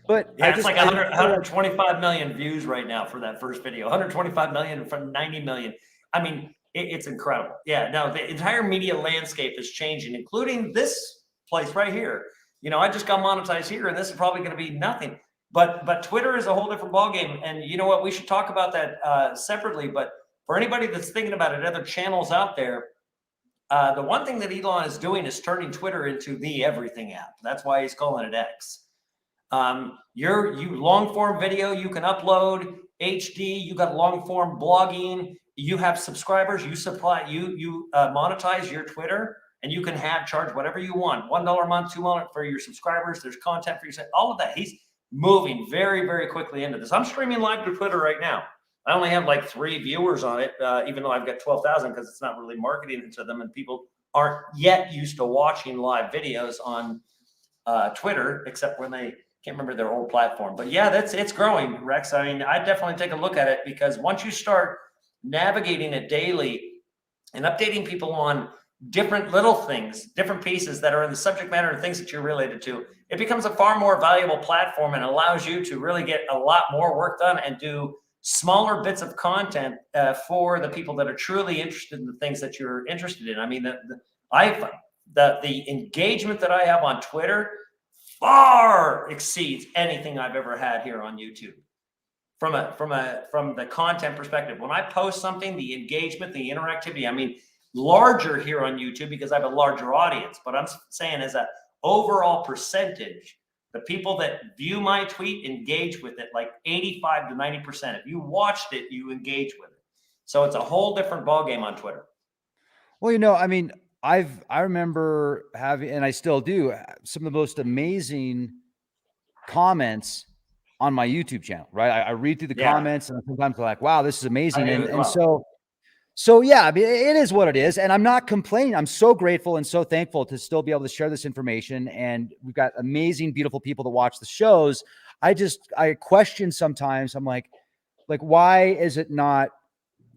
S2: But
S1: it's like 125 million views right now for that first video. 125 million from 90 million. I mean, it's incredible. Yeah, no, the entire media landscape is changing, including this place right here. You know, I just got monetized here, and this is probably going to be nothing. But Twitter is a whole different ballgame. And you know what? We should talk about that separately. But for anybody that's thinking about it, other channels out there, the one thing that Elon is doing is turning Twitter into the everything app. That's why he's calling it X. You long form video, you can upload HD. You got long form blogging. You have subscribers. You monetize your Twitter, and you can charge whatever you want. $1 a month, $2 for your subscribers. There's content for you. All of that. He's moving very, very quickly into this. I'm streaming live to Twitter right now. I only have like 3 viewers on it, even though I've got 12,000, because it's not really marketing it to them, and people aren't yet used to watching live videos on Twitter, except when they can't remember their old platform. But yeah, it's growing, Rex. I mean, I definitely take a look at it, because once you start navigating it daily and updating people on different little things, different pieces that are in the subject matter and things that you're related to, it becomes a far more valuable platform, and allows you to really get a lot more work done and do smaller bits of content for the people that are truly interested in the things that you're interested in. I mean, the engagement that I have on Twitter far exceeds anything I've ever had here on YouTube. From the content perspective, when I post something, the engagement, the interactivity, I mean, larger here on YouTube because I have a larger audience. But I'm saying, as an overall percentage, the people that view my tweet engage with it like 85 to 90%. If you watched it, you engage with it. So it's a whole different ballgame on Twitter.
S2: Well, you know, I mean, I remember having, and I still do, some of the most amazing comments on my YouTube channel, right? I read through the comments, and sometimes I'm like, wow, this is amazing. And so yeah, I mean, it is what it is. And I'm not complaining. I'm so grateful and so thankful to still be able to share this information. And we've got amazing, beautiful people that watch the shows. I question sometimes, I'm like, why is it not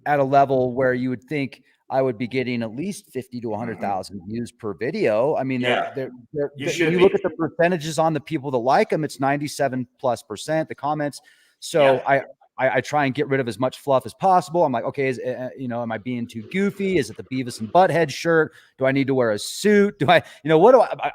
S2: at a level where you would think I would be getting at least 50 to 100,000 views per video? I mean, you look at the percentages on the people that like them, it's 97+%, the comments. So I try and get rid of as much fluff as possible. I'm like, okay, am I being too goofy? Is it the Beavis and Butthead shirt? Do I need to wear a suit? I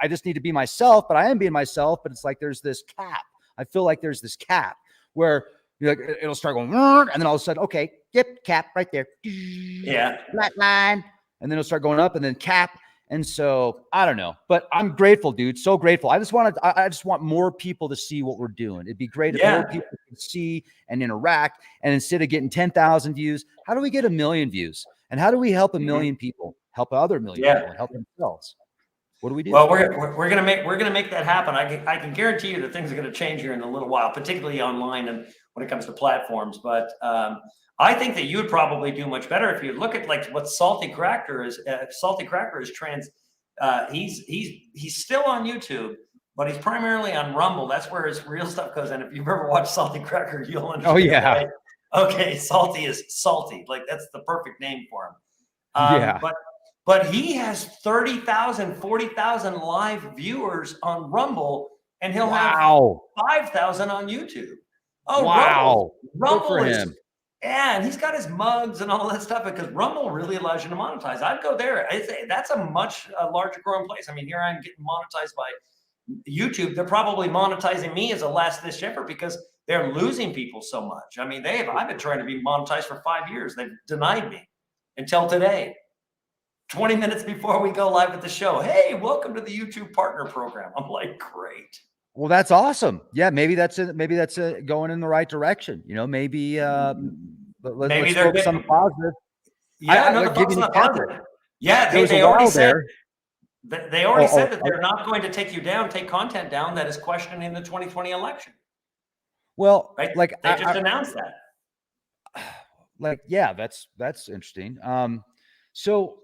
S2: just need to be myself, but I am being myself. But it's like, there's this cap. I feel like there's this cap where it'll start going, and then all of a sudden, okay, yep, cap right there. Yeah. Flat line. And then it'll start going up, and then cap. And so I don't know, but I'm grateful, dude. So grateful. I just want more people to see what we're doing. It'd be great if more people can see and interact. And instead of getting 10,000 views, how do we get 1 million views? And how do we help 1 million people, help other million people, and help themselves? What do we do?
S1: Well, we're gonna make that happen. I can guarantee you that things are gonna change here in a little while, particularly online and when it comes to platforms. But I think that you would probably do much better if you look at like what Salty Cracker is. Salty Cracker is trans. He's still on YouTube, but he's primarily on Rumble. That's where his real stuff goes. And if you've ever watched Salty Cracker, you'll understand.
S2: Oh yeah.
S1: Right? Okay, Salty is salty. Like that's the perfect name for him.
S2: Yeah.
S1: But he has 30,000, 40,000 live viewers on Rumble, and he'll have 5,000 on YouTube. Oh,
S2: wow.
S1: Rumble
S2: Good for
S1: is,
S2: him.
S1: yeah, and he's got his mugs and all that stuff because Rumble really allows you to monetize. I'd go there. That's a much larger growing place. I mean, here I'm getting monetized by YouTube. They're probably monetizing me as a last-ditch effort because they're losing people so much. I mean, I've been trying to be monetized for 5 years. They've denied me until today. 20 minutes before we go live with the show. Hey, welcome to the YouTube Partner Program. I'm like, great.
S2: Well, that's awesome. Yeah, maybe that's going in the right direction. You know, maybe let's focus on the positive.
S1: Yeah, focus on the positive. Yeah, they already said they already said that they're not going to take you down, take content down that is questioning the 2020 election.
S2: Well,
S1: right?
S2: Like
S1: they just announced that.
S2: Like, yeah, that's interesting. So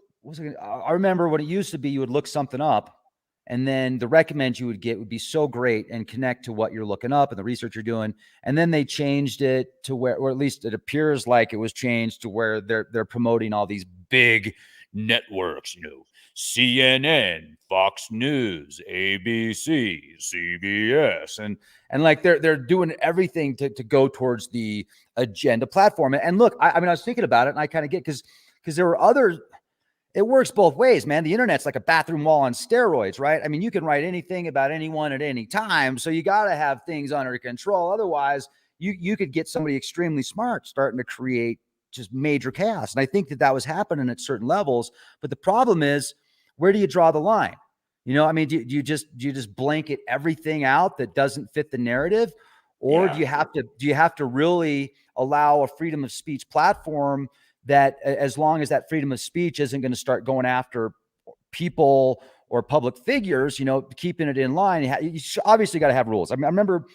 S2: I remember what it used to be. You would look something up, and then the recommends you would get would be so great and connect to what you're looking up and the research you're doing. And then they changed it to where, or at least it appears like it was changed to where they're promoting all these big networks, you know, CNN, Fox News, ABC, CBS, and like they're doing everything to go towards the agenda platform. And look, I mean, I was thinking about it, and I kind of get because there were other. It works both ways, man. The internet's like a bathroom wall on steroids, right? I mean, you can write anything about anyone at any time. So you got to have things under control. Otherwise, you could get somebody extremely smart starting to create just major chaos. And I think that was happening at certain levels. But the problem is, where do you draw the line? You know, I mean, do you just blanket everything out that doesn't fit the narrative? Or do you have to really allow a freedom of speech platform that, as long as that freedom of speech isn't going to start going after people or public figures, you know, keeping it in line, you obviously got to have rules. I mean, I remember,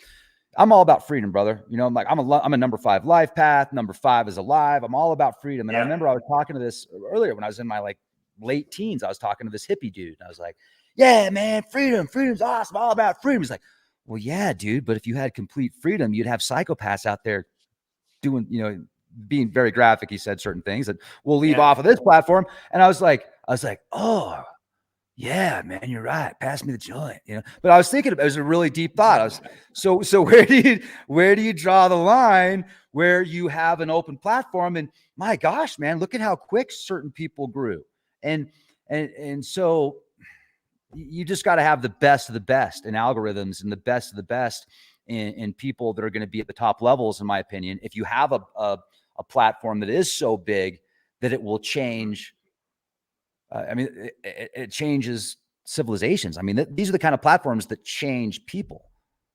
S2: I'm all about freedom, brother. You know, I'm like, I'm a number 5 life path. Number 5 is alive. I'm all about freedom. And I remember I was talking to this earlier when I was in my like late teens. I was talking to this hippie dude, and I was like, yeah, man, freedom's awesome. All about freedom. He's like, well, yeah, dude, but if you had complete freedom, you'd have psychopaths out there doing, you know, being very graphic. He said certain things that we'll leave off of this platform. And I was like, oh yeah, man, you're right. Pass me the joint, you know. But I was thinking, it was a really deep thought. So where do you draw the line where you have an open platform? And my gosh, man, look at how quick certain people grew. And so you just got to have the best of the best in algorithms and the best of the best in people that are going to be at the top levels, in my opinion. If you have a platform that is so big that it will change. I mean, it changes civilizations. I mean, these are the kind of platforms that change people,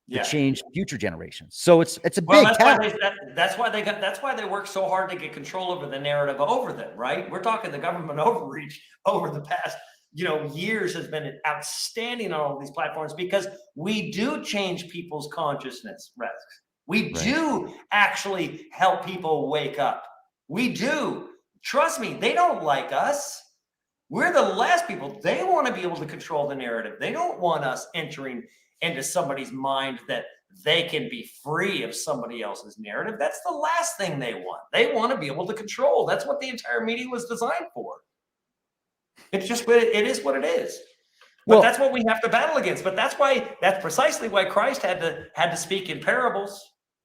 S2: that change future generations. So it's a big task.
S1: That's why they work so hard to get control over the narrative over them, right? We're talking the government overreach over the past, you know, years has been outstanding on all these platforms because we do change people's consciousness, Rex. We do actually help people wake up. We do. Trust me, they don't like us. We're the last people. They want to be able to control the narrative. They don't want us entering into somebody's mind that they can be free of somebody else's narrative. That's the last thing they want. They want to be able to control. That's what the entire media was designed for. It's just, it is what it is. But that's what we have to battle against. But that's precisely why Christ had to speak in parables.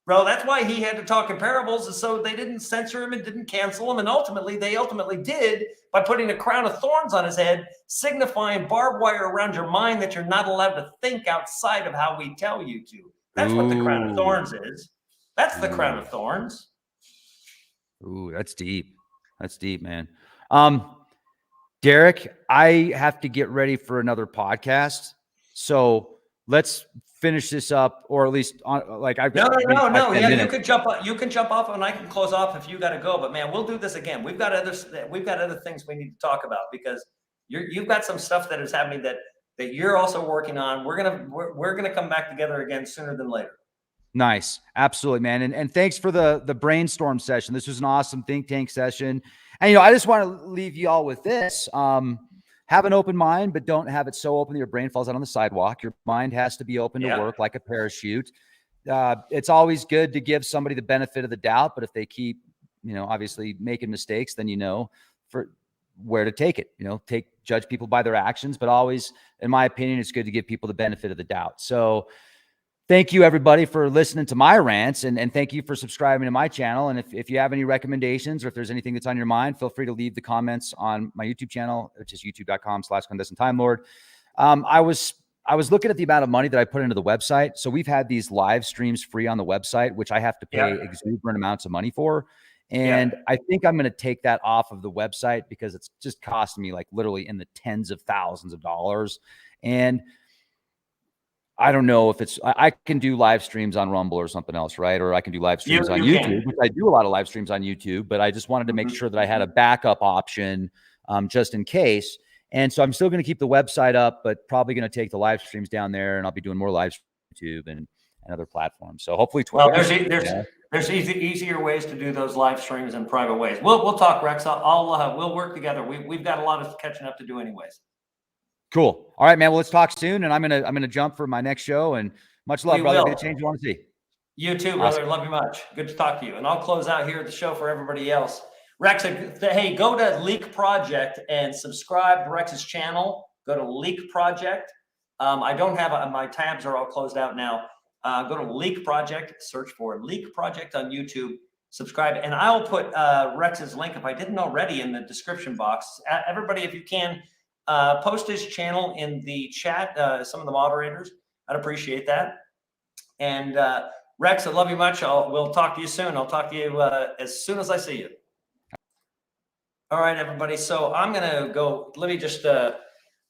S1: Bro, that's why he had to talk in parables, is so they didn't censor him and didn't cancel him. And they ultimately did by putting a crown of thorns on his head, signifying barbed wire around your mind that you're not allowed to think outside of how we tell you to. That's what the crown of thorns is. That's the crown of thorns.
S2: Ooh, that's deep. That's deep, man. Derek, I have to get ready for another podcast. So let's finish this up, or at least on like I've
S1: No. Yeah,
S2: minutes.
S1: you can jump off and I can close off if you got to go. But man, we'll do this again. We've got other things we need to talk about because you've got some stuff that is happening that you're also working on. We're gonna come back together again sooner than later.
S2: Nice. Absolutely, man. And thanks for the brainstorm session. This was an awesome think tank session. And, you know, I just want to leave you all with this. Have an open mind, but don't have it so open that your brain falls out on the sidewalk. Your mind has to be open to work like a parachute. It's always good to give somebody the benefit of the doubt, but if they keep, you know, obviously making mistakes, then you know for where to take it. You know, judge people by their actions, but always, in my opinion, it's good to give people the benefit of the doubt. So thank you, everybody, for listening to my rants, and thank you for subscribing to my channel. And if you have any recommendations or if there's anything that's on your mind, feel free to leave the comments on my YouTube channel, which is youtube.com/ClandestineTimeLord. I was looking at the amount of money that I put into the website. So we've had these live streams free on the website, which I have to pay exuberant amounts of money for. And I think I'm going to take that off of the website because it's just costing me like literally in the tens of thousands of dollars. And I don't know if I can do live streams on Rumble or something else, right? Or I can do live streams on YouTube, which I do a lot of live streams on YouTube, but I just wanted to make sure that I had a backup option just in case. And so I'm still going to keep the website up, but probably going to take the live streams down there, and I'll be doing more live YouTube and other platforms. So hopefully Twitter.
S1: Well, there's easier ways to do those live streams in private ways. We'll talk, Rex. We'll work together. We've got a lot of catching up to do anyways.
S2: Cool. All right, man. Well, let's talk soon. And I'm gonna jump for my next show. And much love, brother. Be the change you want to see.
S1: You too, brother. Love you much. Good to talk to you. And I'll close out here at the show for everybody else. Rex, hey, go to Leak Project and subscribe to Rex's channel. Go to Leak Project. I don't have my tabs are all closed out now. Go to Leak Project. Search for Leak Project on YouTube. Subscribe, and I'll put Rex's link if I didn't already in the description box. Everybody, if you can. Post his channel in the chat, some of the moderators. I'd appreciate that. And Rex, I love you much. We'll talk to you soon. I'll talk to you as soon as I see you. All right, everybody. So I'm going to go. Let me just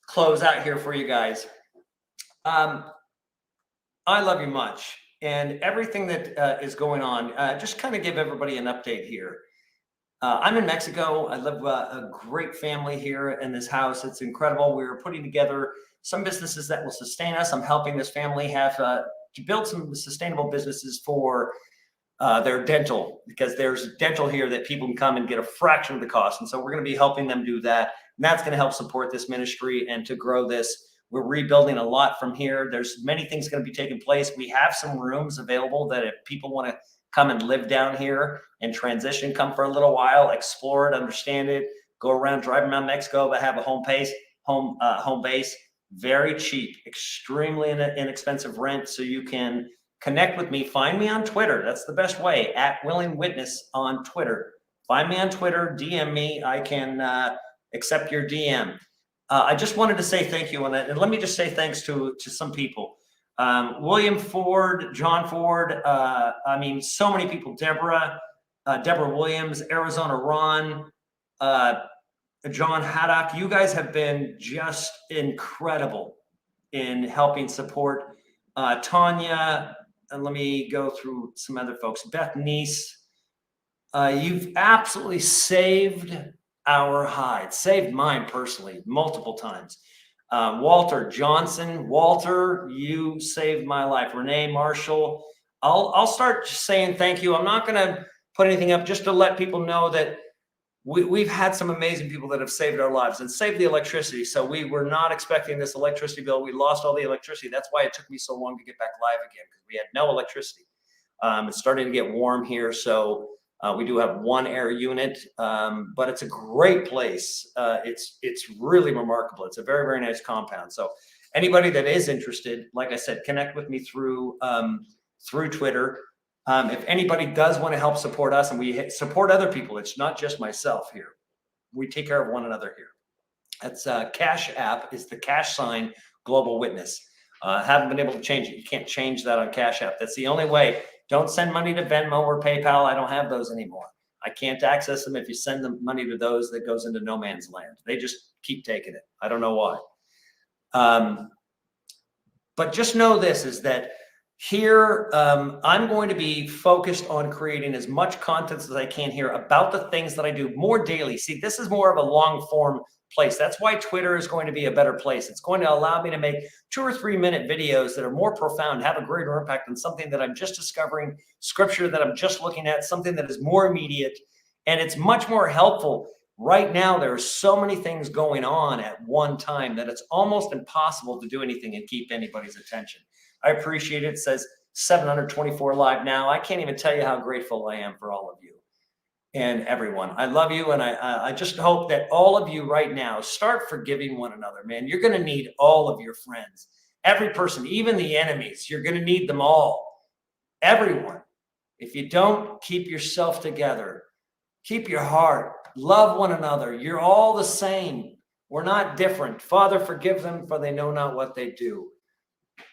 S1: close out here for you guys. I love you much. And everything that is going on, just kind of give everybody an update here. I'm in Mexico. I live a great family here in this house. It's incredible. We're putting together some businesses that will sustain us. I'm helping this family have to build some sustainable businesses for their dental, because there's dental here that people can come and get a fraction of the cost. And so we're going to be helping them do that. And that's going to help support this ministry and to grow this. We're rebuilding a lot from here. There's many things going to be taking place. We have some rooms available that if people want to come and live down here and transition, come for a little while, explore it, understand it, go around, drive around Mexico, but have a home base, very cheap, extremely inexpensive rent. So you can connect with me. Find me on Twitter. That's the best way, @WillingWitness on Twitter. Find me on Twitter, DM me. I can accept your DM. I just wanted to say thank you. And let me just say thanks to some people. William Ford, John Ford, I mean, so many people, Deborah Williams, Arizona Ron, John Haddock. You guys have been just incredible in helping support Tanya. And let me go through some other folks. Beth Neese, you've absolutely saved our hide, saved mine personally, multiple times. Walter Johnson, Walter, you saved my life. Renee Marshall, I'll start saying thank you. I'm not going to put anything up, just to let people know that we've had some amazing people that have saved our lives and saved the electricity. So we were not expecting this electricity bill. We lost all the electricity. That's why it took me so long to get back live again, because we had no electricity. It's starting to get warm here, so we do have one air unit, but it's a great place. It's really remarkable. It's a very, very nice compound. So anybody that is interested, like I said, connect with me through Twitter. If anybody does want to help support us, and we support other people, it's not just myself here. We take care of one another here. That's CashApp is the # GlobalWitness. Haven't been able to change it. You can't change that on CashApp. That's the only way. Don't send money to Venmo or PayPal. I don't have those anymore. I can't access them if you send the money to those that goes into no man's land. They just keep taking it. I don't know why. But just know this is that here, I'm going to be focused on creating as much content as I can here about the things that I do more daily. See, this is more of a long form place. That's why Twitter is going to be a better place. It's going to allow me to make 2 or 3 minute videos that are more profound, have a greater impact on something that I'm just discovering, scripture that I'm just looking at, something that is more immediate, and it's much more helpful. Right now, there are so many things going on at one time that it's almost impossible to do anything and keep anybody's attention. I appreciate it. It says 724 live now. I can't even tell you how grateful I am for all of you and everyone. I love you. And I just hope that all of you right now start forgiving one another, man. You're going to need all of your friends, every person, even the enemies. You're going to need them all, everyone. If you don't, keep yourself together. Keep your heart. Love one another. You're all the same. We're not different. Father, forgive them, for they know not what they do.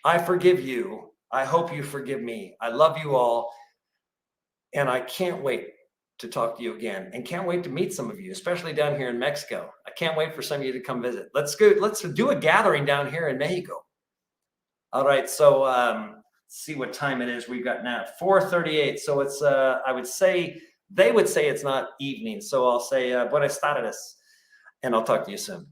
S1: I forgive you. I hope you forgive me. I love you all. And I can't wait to talk to you again, and can't wait to meet some of you, especially down here in Mexico. I can't wait for some of you to come visit. Let's go. Let's do a gathering down here in Mexico. All right. So let's see what time it is. We've got now 4:38. So it's, I would say, they would say it's not evening. So I'll say, buenas tardes, and I'll talk to you soon.